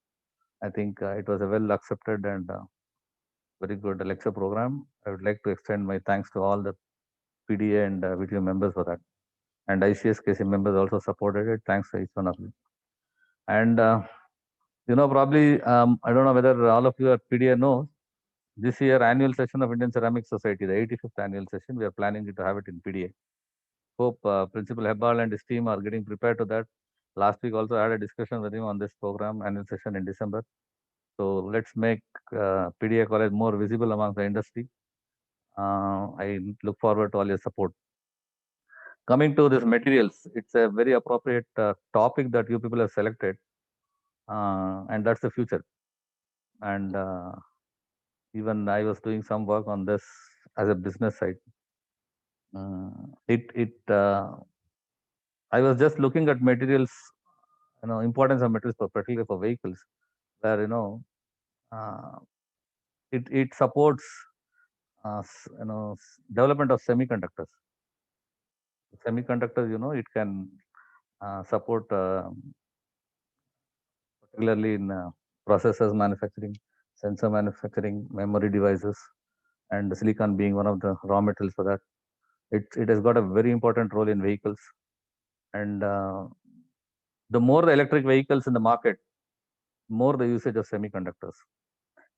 I think it was a well accepted and very good lecture program. I would like to extend my thanks to all the PDA and VTU members for that. And ICSKC members also supported it. Thanks to each one of you. And probably, I don't know whether all of you at PDA know, this year annual session of Indian Ceramic Society, the 85th annual session, we are planning to have it in PDA. Hope Principal Hebbal and his team are getting prepared to that. Last week also I had a discussion with him on this program, annual session in December. So let's make PDA College more visible among the industry. I look forward to all your support. Coming to this materials, it's a very appropriate topic that you people have selected, and that's the future. And even I was doing some work on this as a business side. I was just looking at materials, importance of materials, particularly for vehicles, where it supports development of semiconductors. Semiconductors, it can support particularly in processors manufacturing, sensor manufacturing, memory devices, and silicon being one of the raw materials for that. It has got a very important role in vehicles. And the more the electric vehicles in the market, more the usage of semiconductors.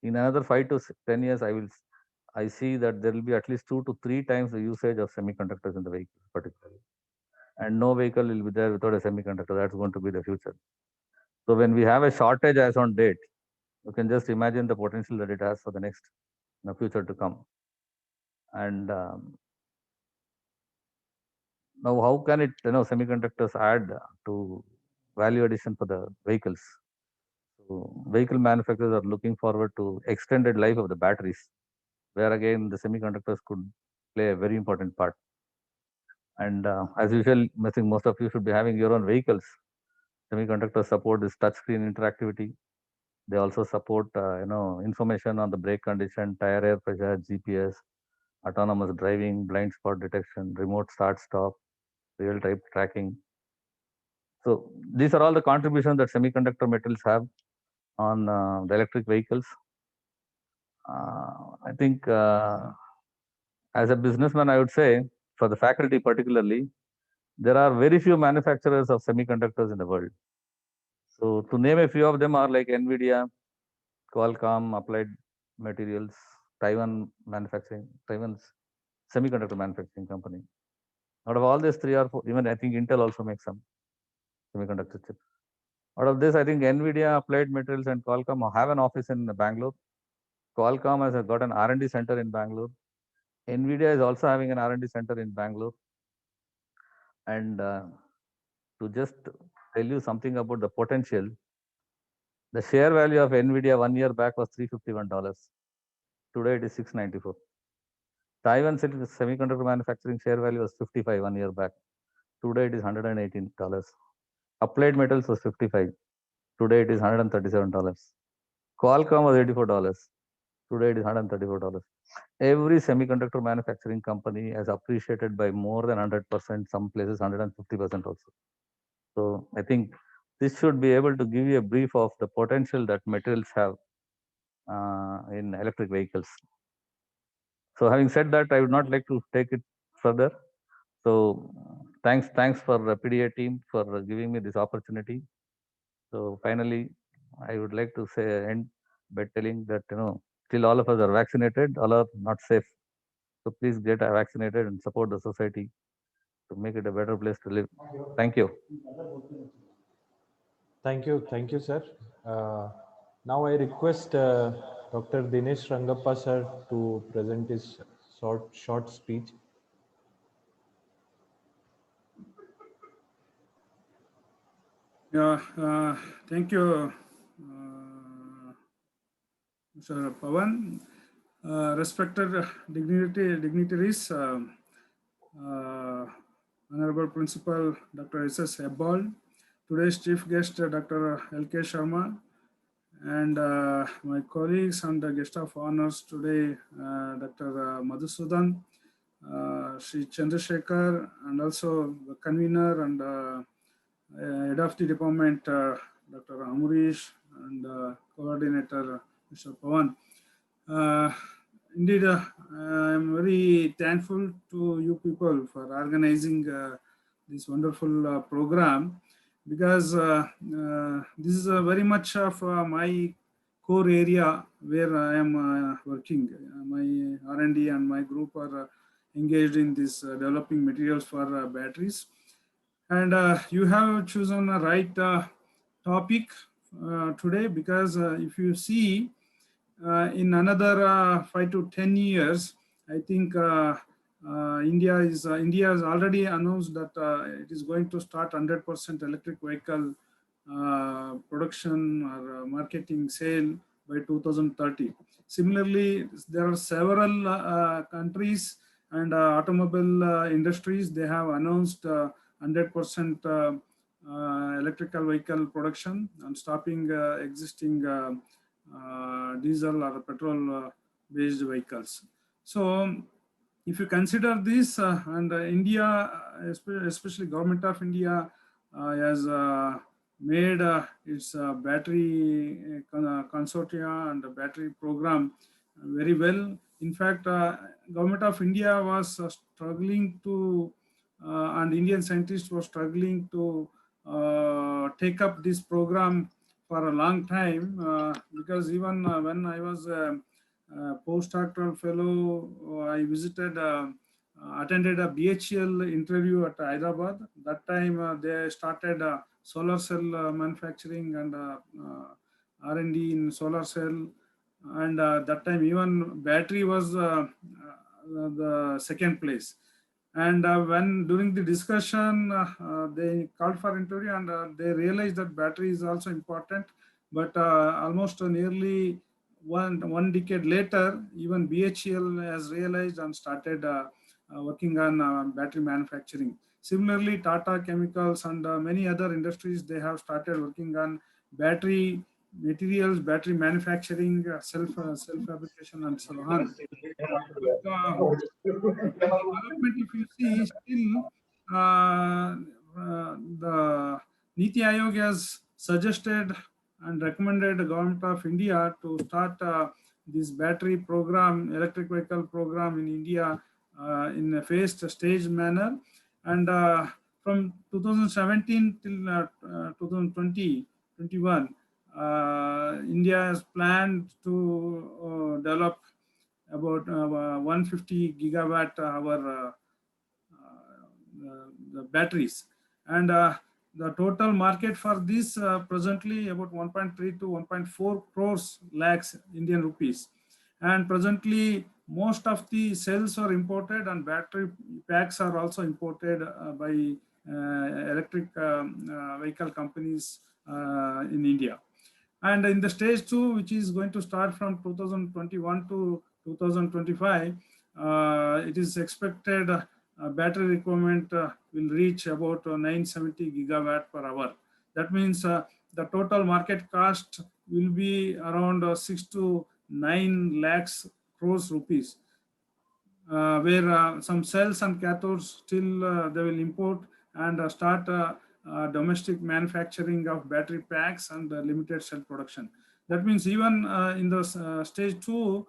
In another 5 to 10 years, I see that there will be at least 2 to 3 times the usage of semiconductors in the vehicles, particularly. And no vehicle will be there without a semiconductor. That's going to be the future. So when we have a shortage as on date, you can just imagine the potential that it has for the next future to come. And now, how can it, semiconductors add to value addition for the vehicles? So vehicle manufacturers are looking forward to extended life of the batteries, where again the semiconductors could play a very important part. And as usual, I think most of you should be having your own vehicles. Semiconductors support this touchscreen interactivity. They also support, information on the brake condition, tire air pressure, GPS, autonomous driving, blind spot detection, remote start-stop, real-time tracking. So these are all the contributions that semiconductor materials have on the electric vehicles. I think as a businessman, I would say, for the faculty particularly, there are very few manufacturers of semiconductors in the world. So to name a few of them are like NVIDIA, Qualcomm, Applied Materials, Taiwan's semiconductor manufacturing company. Out of all these 3 or 4, even I think Intel also makes some semiconductor chips. Out of this, I think NVIDIA, Applied Materials, and Qualcomm have an office in Bangalore. Qualcomm has got an R&D center in Bangalore. NVIDIA is also having an R&D center in Bangalore. And to just tell you something about the potential, the share value of NVIDIA 1 year back was $351. Today it is $694. Taiwan semiconductor manufacturing share value was 55 1 year back. Today it is $118. Applied Metals was 55. Today it is $137. Qualcomm was $84. Today it is $134. Every semiconductor manufacturing company has appreciated by more than 100%, some places 150% also. So I think this should be able to give you a brief of the potential that materials have in electric vehicles. So having said that, I would not like to take it further. So thanks for the PDA team for giving me this opportunity. So finally, I would like to end by telling that still all of us are vaccinated, all are not safe. So please get vaccinated and support the society to make it a better place to live. Thank you. Thank you, sir. Now I request Dr. Dinesh Rangappa sir to present his short speech. Yeah, thank you, Mr. Pawan. Respected dignitaries, Honorable Principal Dr. S.S. Hebbal, today's chief guest Dr. L.K. Sharma, and my colleagues and the guest of honors today, Dr. Madhusudan, Sri Chandrasekhar, and also the convener and head of the department, Dr. Amurish, and coordinator, Mr. Pawan. Indeed, I am very thankful to you people for organizing this wonderful program, because this is very much of my core area where I am working. My R&D and my group are engaged in this developing materials for batteries. And you have chosen the right topic today, because if you see, in another 5 to 10 years, I think India has already announced that it is going to start 100% electric vehicle production or marketing sale by 2030. Similarly, there are several countries and automobile industries, they have announced 100% electrical vehicle production and stopping existing diesel or petrol based vehicles. So if you consider this, and India, especially Government of India, has made its battery consortia and battery program very well. In fact, Government of India was struggling to, and Indian scientists were struggling to take up this program for a long time, because even when I was a postdoctoral fellow, I visited, attended a BHEL interview at Hyderabad. That time they started solar cell manufacturing and R&D in solar cell. And that time even battery was the second place. And when during the discussion, they called for interview, and they realized that battery is also important. But almost nearly one decade later, even BHEL has realized and started working on battery manufacturing. Similarly, Tata Chemicals and many other industries, they have started working on battery materials, battery manufacturing, self fabrication, and so on. Development, if you see, still the Niti Aayog has suggested and recommended the Government of India to start this battery program, electric vehicle program in India in a phased stage manner. And from 2017 till 2021, India has planned to develop about 150 gigawatt hour the batteries. And the total market for this presently about 1.3 to 1.4 crores lakhs Indian rupees. And presently, most of the cells are imported, and battery packs are also imported by electric vehicle companies in India. And in the stage 2, which is going to start from 2021 to 2025, it is expected battery requirement will reach about 970 gigawatt per hour. That means the total market cost will be around 6 to 9 lakhs crores rupees, where some cells and cathodes still they will import and start domestic manufacturing of battery packs and limited cell production. That means even in the stage 2,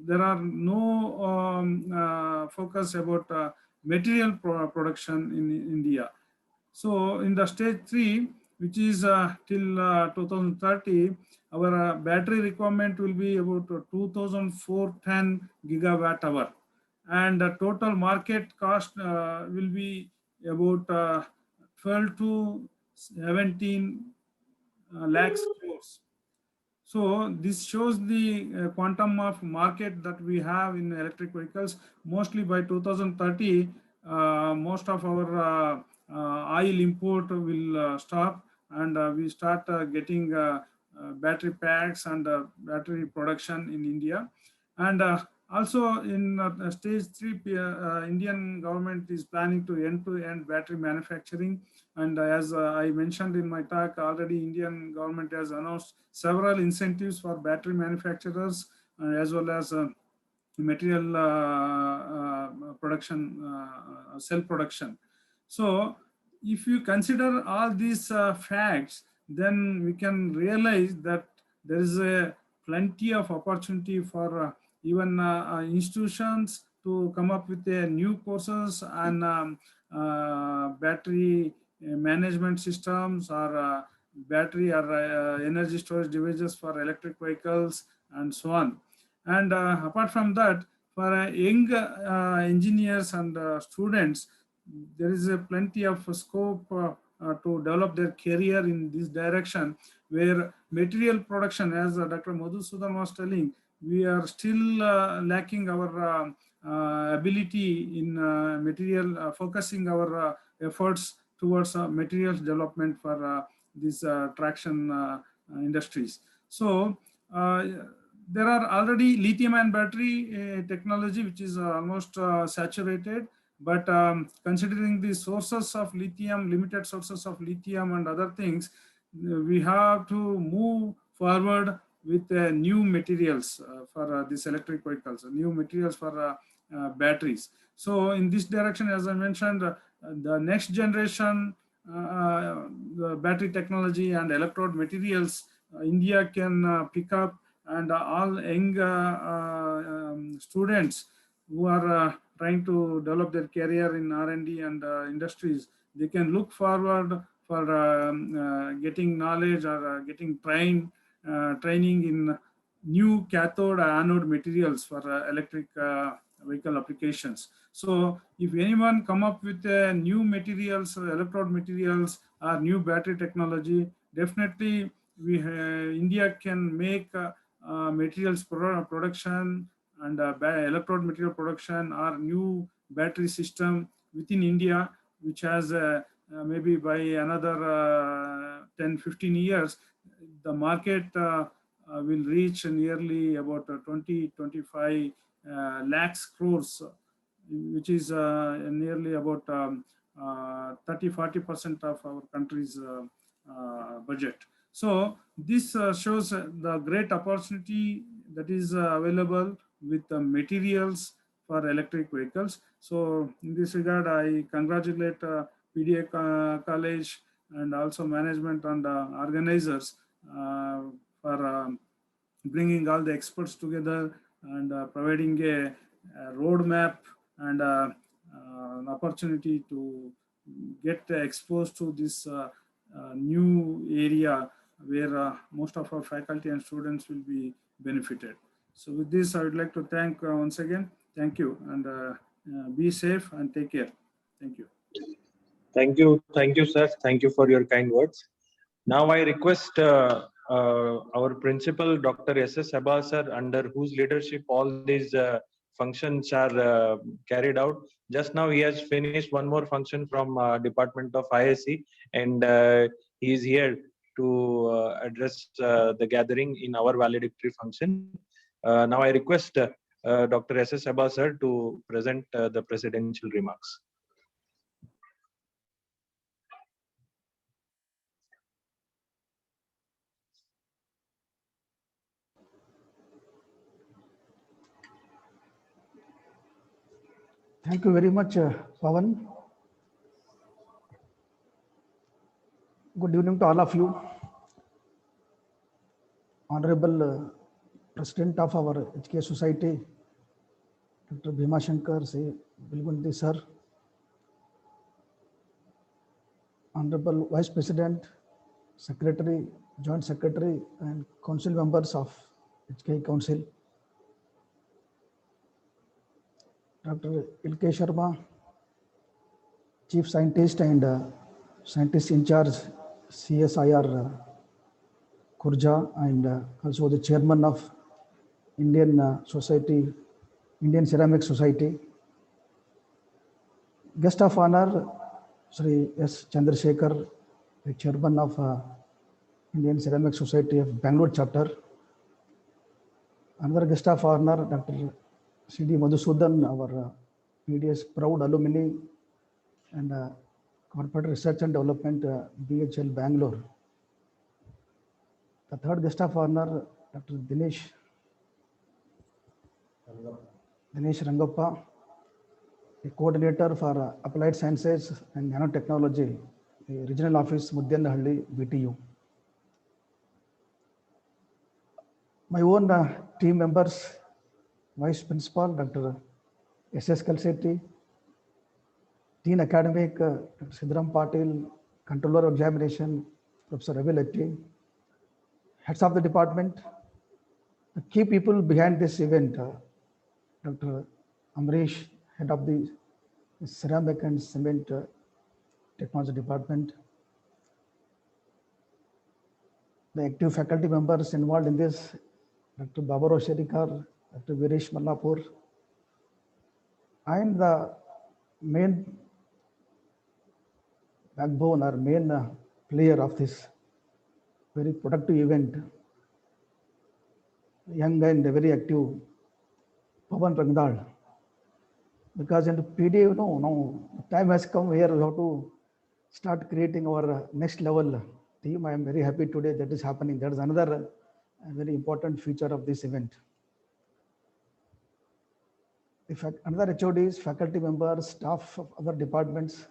there are no focus about material production in India. So in the stage 3, which is till 2030, our battery requirement will be about 2,410 gigawatt hour, and the total market cost will be about 12 to 17 lakhs crores. So this shows the quantum of market that we have in electric vehicles. Mostly by 2030, most of our oil import will stop, and we start getting battery packs and battery production in India. And also in stage 3, Indian government is planning to end-to-end battery manufacturing. And as I mentioned in my talk, already Indian government has announced several incentives for battery manufacturers as well as material production, cell production. So if you consider all these facts, then we can realize that there is a plenty of opportunity for even institutions to come up with new courses and battery management systems or battery or energy storage devices for electric vehicles and so on. And apart from that, for young engineers and students, there is a plenty of scope to develop their career in this direction, where material production, as Dr. Madhusudan was telling, we are still lacking our ability in material, focusing our efforts towards materials development for these traction industries. So there are already lithium-ion battery technology, which is almost saturated. But considering the sources of lithium, limited sources of lithium and other things, we have to move forward with new materials for these electric vehicles, new materials for batteries. So in this direction, as I mentioned, the next generation the battery technology and electrode materials, India can pick up, and all young students who are trying to develop their career in R&D and industries, they can look forward for getting knowledge or getting training in new cathode anode materials for electric vehicle applications. So if anyone come up with new materials, electrode materials or new battery technology, definitely India can make materials production and electrode material production or new battery system within India, which has maybe by another 10-15 years, the market will reach nearly about 20-25 lakhs crores, which is nearly about 30-40% of our country's budget. So this shows the great opportunity that is available with the materials for electric vehicles. So in this regard, I congratulate PDA College and also management and organizers for bringing all the experts together and providing a roadmap and an opportunity to get exposed to this new area where most of our faculty and students will be benefited. So with this, I would like to thank once again. Thank you, and be safe and take care. Thank you. Thank you, sir. Thank you for your kind words. Now I request our principal, Dr. S.S. Sabha sir, under whose leadership all these functions are carried out. Just now he has finished one more function from Department of ISC, and he is here to address the gathering in our valedictory function. Now I request Dr. S.S. Sabha sir to present the presidential remarks. Thank you very much, Pawan. Good evening to all of you. Honorable President of our HK Society, Dr. Bhima Shankar Bilgunti sir, Honorable Vice President, Secretary, Joint Secretary, and Council members of HKI Council, Dr. L.K. Sharma, Chief Scientist and Scientist in Charge, CSIR Khurja, and also the Chairman of Indian Society, Indian Ceramic Society. Guest of honor, Sri S. Chandrasekhar, the Chairman of Indian Ceramic Society of Bangalore chapter. Another guest of honor, Dr. C.D. Madhusudan, our PDS proud alumni and Corporate Research and Development, BHL Bangalore. The third guest of honor, Dr. Dinesh Rangappa, the coordinator for Applied Sciences and Nanotechnology, the Regional Office, Mudyannahalli, BTU. My own team members, Vice Principal, Dr. S.S. Kalsetti, Dean Academic, Dr. Sidram Patil, Controller of Examination, Professor Ravi Letti, heads of the department, the key people behind this event, Dr. Amrish, head of the Ceramic and Cement Technology Department, the active faculty members involved in this, Dr. Babaro Sherikar, Dr. Viresh Mallapur, and the main backbone or main player of this very productive event, young and very active Pawan Rangdal. Because in the PD, now time has come where we have to start creating our next level team. I am very happy today that is happening. That is another very important feature of this event. In fact, another HODs, faculty members, staff of other departments,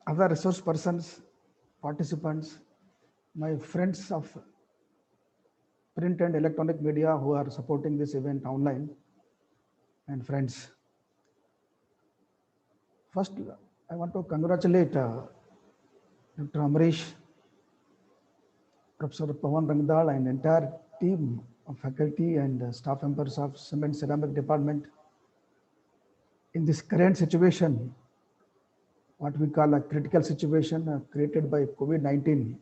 other resource persons, participants, my friends of print and electronic media who are supporting this event online, and friends. First, I want to congratulate Dr. Amrish, Professor Pawan Rangdal, and entire team of faculty and staff members of Cement Ceramic Department in this current situation, what we call a critical situation created by COVID-19,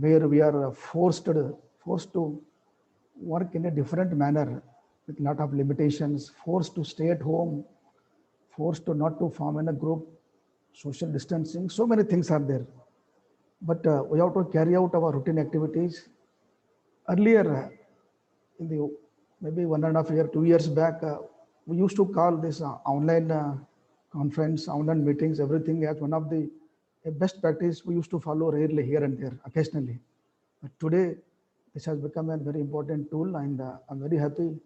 where we are forced to work in a different manner with a lot of limitations, forced to stay at home, forced to not to form in a group, social distancing, so many things are there. But we have to carry out our routine activities. Earlier, in the maybe 1.5 years, 2 years back, we used to call this online conference, online meetings, everything as one of the best practice we used to follow rarely here and there, occasionally. But today, this has become a very important tool, and I'm very happy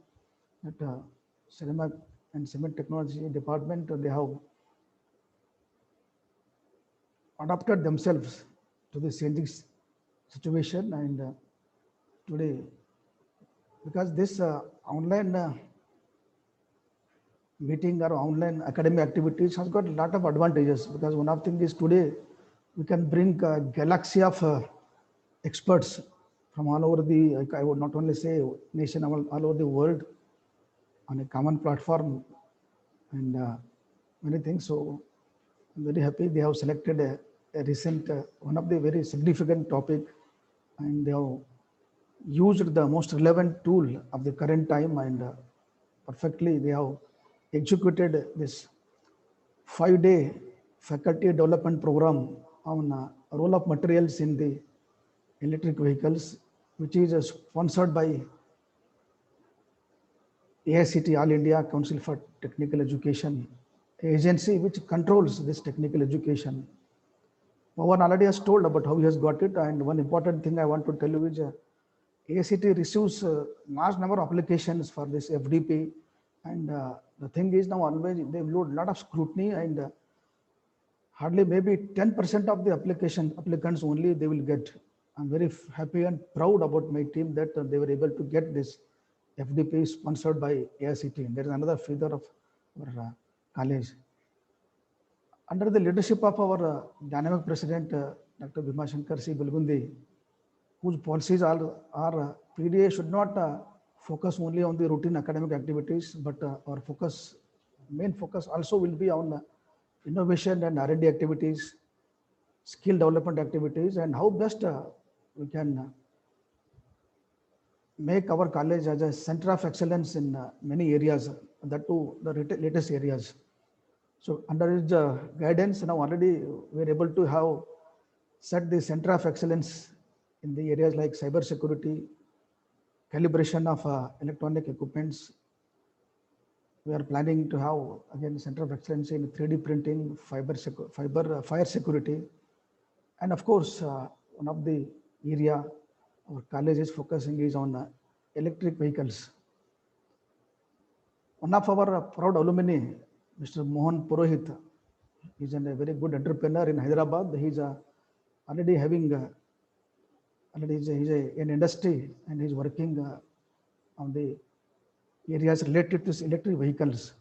that Ceramic and Cement Technology Department, they have adapted themselves to this changing situation. And today, because this online meeting or online academic activities has got a lot of advantages, because one of the things is today we can bring a galaxy of experts from all over the, I would not only say nation, all over the world on a common platform, and many things. So I'm very happy they have selected a recent, one of the very significant topic, and they have used the most relevant tool of the current time, and perfectly they have executed this 5-day faculty development program on role of materials in the electric vehicles, which is sponsored by AICT, All India Council for Technical Education, agency which controls this technical education. Pawan already has told about how he has got it, and one important thing I want to tell you is AICT receives large number of applications for this FDP, and the thing is now always they load a lot of scrutiny, and hardly maybe 10% of the applicants only they will get. I'm very happy and proud about my team that they were able to get this FDP sponsored by AICT. There is another feature of our college. under the leadership of our dynamic president, Dr. Bhimashankar C. Bulgundi, whose policies are PDA should not focus only on the routine academic activities, but our main focus also will be on innovation and R&D activities, skill development activities, and how best we can make our college as a center of excellence in many areas, that too the latest areas. So under his guidance, now already we are able to have set the center of excellence in the areas like cyber security, calibration of electronic equipments. We are planning to have again center of excellence in 3D printing, fire security, and of course one of the area our college is focusing is on electric vehicles. One of our proud alumni, Mr. Mohan Purohit, is a very good entrepreneur in Hyderabad. He's already having he's in industry, and he's working on the areas related to electric vehicles.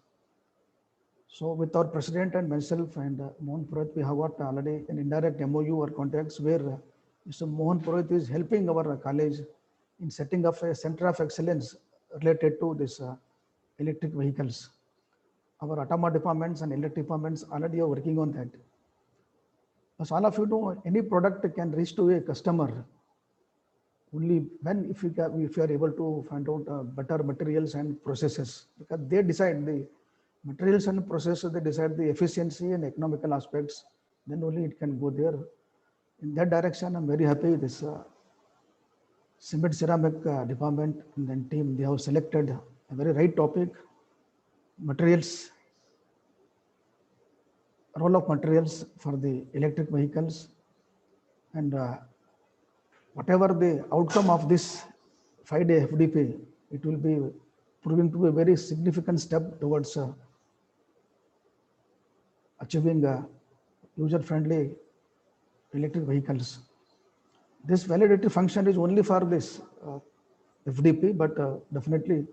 So with our president and myself and Mohan Purohit, we have got already an indirect MOU or contacts where Mr. Mohan Purohit is helping our college in setting up a center of excellence related to this electric vehicles. Our Atama departments and electric departments already are working on that. As all of you know, any product can reach to a customer only when if you are able to find out better materials and processes, because they decide the materials and processes, they decide the efficiency and economical aspects, then only it can go there. In that direction, I'm very happy this cement ceramic department and then team, they have selected a very right topic, materials, role of materials for the electric vehicles, and whatever the outcome of this 5-day FDP, it will be proving to be a very significant step towards achieving user-friendly electric vehicles. This validatory function is only for this FDP, but definitely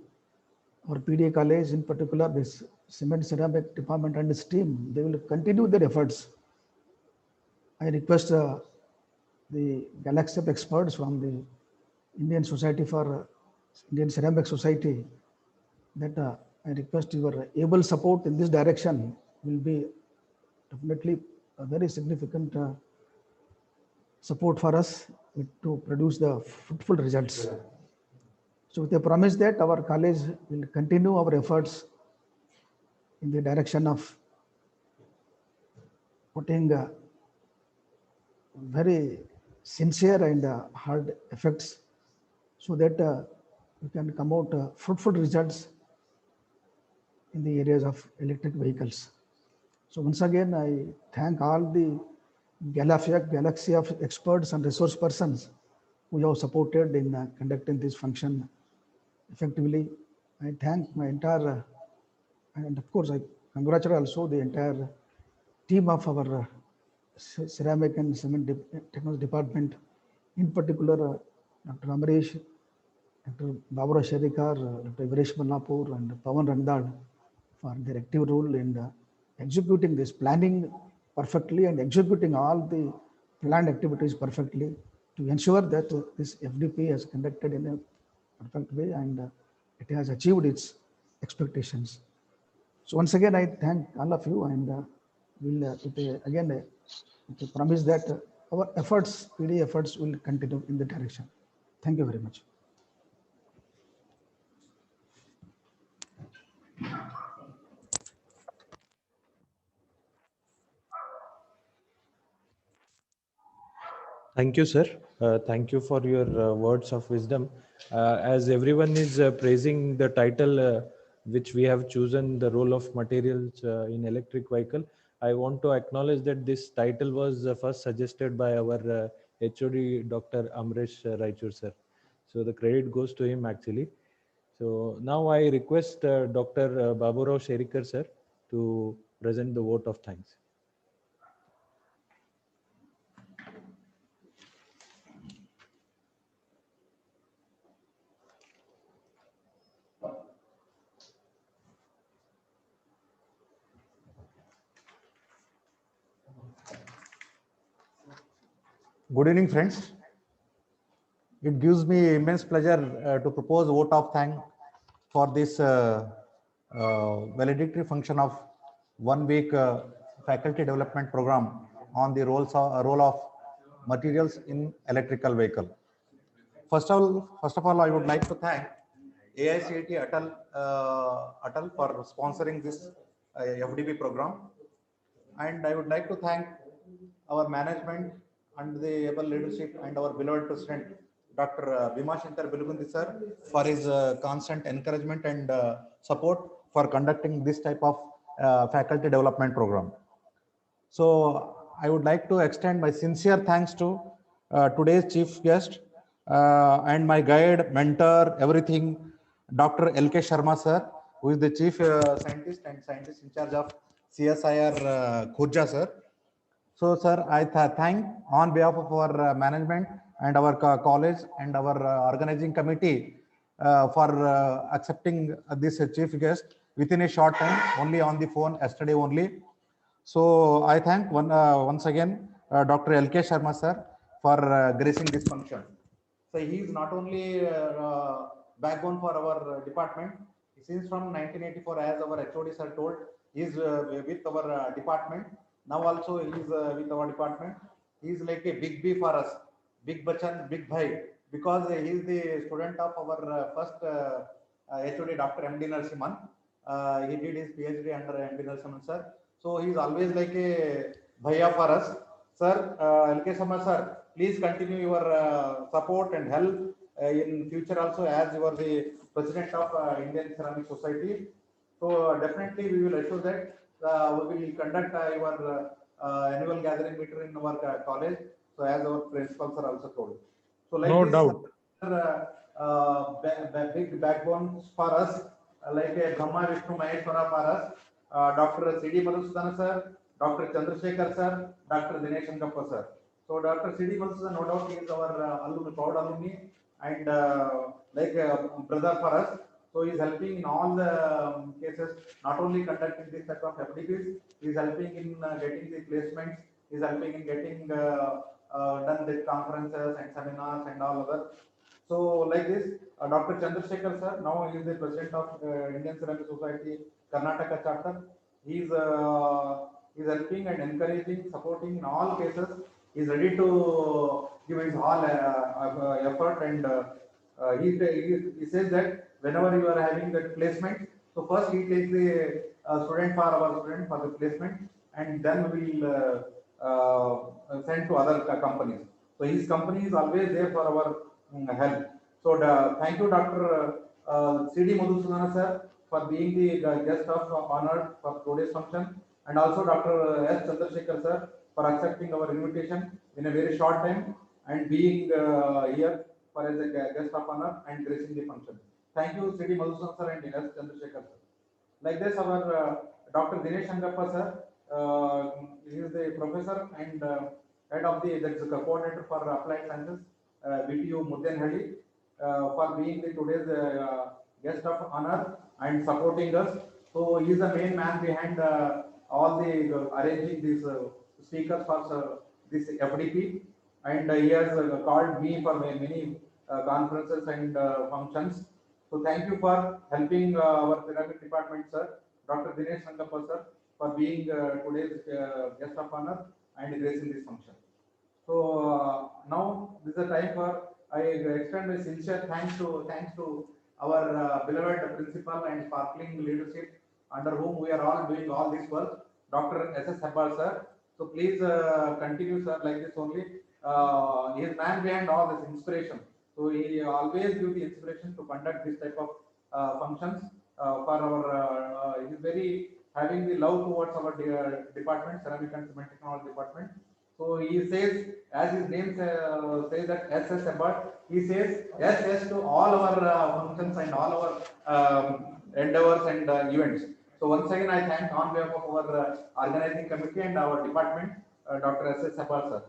our PDA college, in particular this cement ceramic department and its team, they will continue their efforts. I request the galaxy of experts from the Indian Society for Indian Ceramic Society that I request your able support in this direction will be definitely a very significant support for us to produce the fruitful results. So with a promise that our college will continue our efforts in the direction of putting very sincere and hard efforts so that we can come out fruitful results in the areas of electric vehicles. So once again, I thank all the galaxy of experts and resource persons who have supported in conducting this function effectively. I thank my entire, and of course I congratulate also the entire team of our ceramic and cement technology department, in particular Dr. Amresh, Dr. Babura Sherikar, Dr. Viresh Mallapur and Pawan Randal for their active role in executing this planning perfectly and executing all the planned activities perfectly to ensure that this FDP is conducted in a perfect way and it has achieved its expectations. So once again, I thank all of you, and we'll again promise that our efforts, PD efforts, will continue in the direction. Thank you very much. Thank you, sir. Thank you for your words of wisdom. As everyone is praising the title which we have chosen, the role of materials in electric vehicle, I want to acknowledge that this title was first suggested by our HOD, Dr. Amresh Raichur, sir. So the credit goes to him actually. So now I request Dr. Baburao Sherikar, sir, to present the vote of thanks. Good evening, friends. It gives me immense pleasure to propose vote of thanks for this valedictory function of 1 week faculty development program on the role of materials in electrical vehicle. First of all, I would like to thank AICTE Atal for sponsoring this FDP program, and I would like to thank our management and the able leadership and our beloved president, Dr. Bhimashankar Belugundi sir, for his constant encouragement and support for conducting this type of faculty development program. So I would like to extend my sincere thanks to today's chief guest and my guide, mentor, everything, Dr. LK Sharma sir, who is the chief scientist and scientist in charge of CSIR Khurja sir. So, sir, I thank on behalf of our management and our college and our organizing committee for accepting this chief guest within a short time, only on the phone yesterday only. So, I thank once again Dr. LK Sharma sir for gracing this function. So, he is not only backbone for our department. Since from 1984, as our HOD sir told, he is with our department. Now also he is with our department. He is like a big B for us, big Bachan, big Bhai, because he is the student of our first HOD, Dr. MD Narasimhan. He did his PhD under MD Narasimhan sir. So he is always like a Bhaiya for us. Sir, LK Sharma sir, please continue your support and help in future also, as you are the president of Indian Ceramic Society. So definitely we will assure that we will conduct your annual gathering meeting in our college. So as our principals are also told. So like No this, doubt. big backbone for us, like a Brahma Vishnu Maheshwara for us, Dr. C.D. Madhusudana sir, Dr. Chandrasekhar sir, Dr. Dinesh Angappa sir. So Dr. C.D. Madhusudana, no doubt, he is our alumni, proud alumni, and like a brother for us. So he is helping in all the cases, not only conducting this type of FDPs, he is helping in getting the placements, he is helping in getting done the conferences and seminars and all other. So like this, Dr. Chandrasekhar sir, now he is the president of Indian Ceramic Society Karnataka chapter. He is helping and encouraging, supporting in all cases. He is ready to give his all effort, and he says that whenever you are having that placement, so first he takes the student for our student for the placement, and then we will send to other companies. So his company is always there for our help. So thank you, Dr. C.D. Madhusudana sir, for being the guest of honor for today's function, and also Dr. S. Chandrasekhar sir for accepting our invitation in a very short time and being here for as a guest of honor and gracing the function. Thank you, C.D. Madhusudana sir and S. Chandrasekhar sir. Like this, our Dr. Dinesh Angappa sir, he is the professor and head of the coordinator for applied sciences, VTU Muddenhalli, for being the today's guest of honor and supporting us. So he is the main man behind all the arranging these speakers for this FDP, and he has called me for many conferences and functions. So thank you for helping our ceramic department, sir, Dr. Dinesh Angappa sir, for being today's guest of honor and gracing this function. So now this is the time for I extend my sincere thanks to our beloved principal and sparkling leadership under whom we are all doing all this work, Dr. S.S. Hebbal sir. So please continue, sir, like this only. He is man behind all this inspiration. So he always gives the inspiration to conduct this type of functions for our. He is very having the love towards our department, ceramic and cement technology department. So he says, as his name says that SS Hebbal, he says yes to all our functions and all our endeavors and events. So once again, I thank on behalf of our organizing committee and our department, Dr. S.S. Hebbal sir.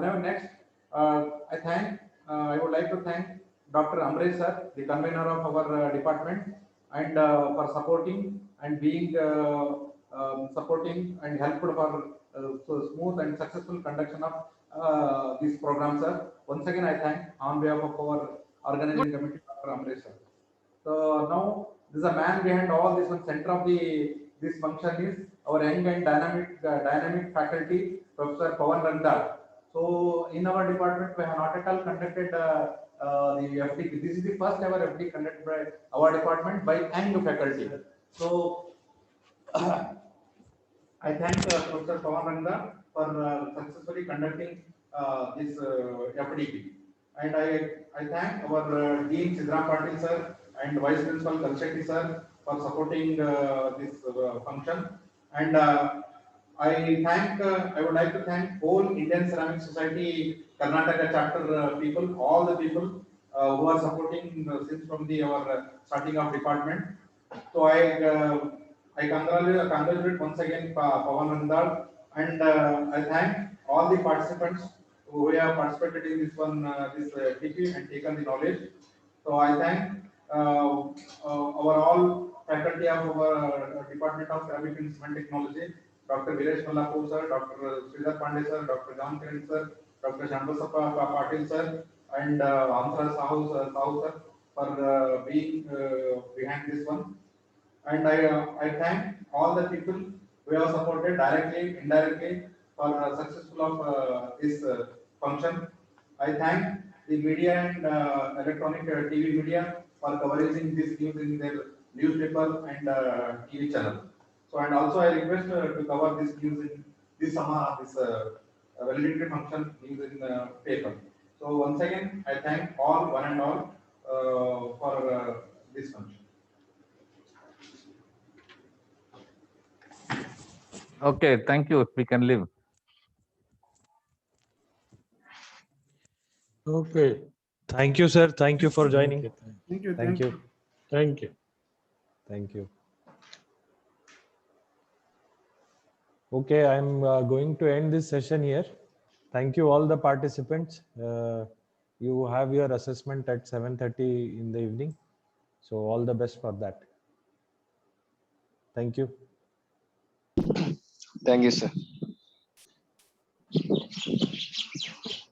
Now next, I would like to thank Dr. Amresh sir, the convener of our department, and for supporting and being supporting and helpful for so smooth and successful conduction of this program, sir. Once again, I thank on behalf of our organizing committee, Dr. Amresh, sir. So now, this is a man behind all this one. Center of this function is our young and dynamic faculty, Professor Pawan Rangda. So in our department, we have not at all conducted the FD. This is the first ever FD conducted by our department by young faculty. So I thank Professor Pawan Rangda for successfully conducting this FDP. And I thank our Dean Sidram Patil sir and Vice Principal Kalshetty sir for supporting this function. And I would like to thank whole Indian Ceramic Society Karnataka chapter people, all the people who are supporting since from our starting of department. So I congratulate once again Pawan Rangda, and I thank all the participants who have participated in this one, this FDP and taken the knowledge. So I thank our all faculty of our Department of Ceramic and Cement Technology, Dr. Viresh Mallapur sir, Dr. Sridhar Pandey sir, Dr. John Kiran sir, Dr. Shambhasappa Patil sir, and Ansara Sahu sir for being behind this one. And I thank all the people who have supported directly, indirectly for successful of this function. I thank the media and electronic TV media for covering this news in their newspaper and TV channel. So, and also I request to cover this news in this valedictory function news in paper. So once again, I thank all one and all for this function. Okay, thank you. We can leave. Okay. Thank you, sir. Thank you for joining. Thank you. Thank you. Thank you. Thank you. Okay, I'm going to end this session here. Thank you all the participants. You have your assessment at 7:30 in the evening. So all the best for that. Thank you. Thank you, sir.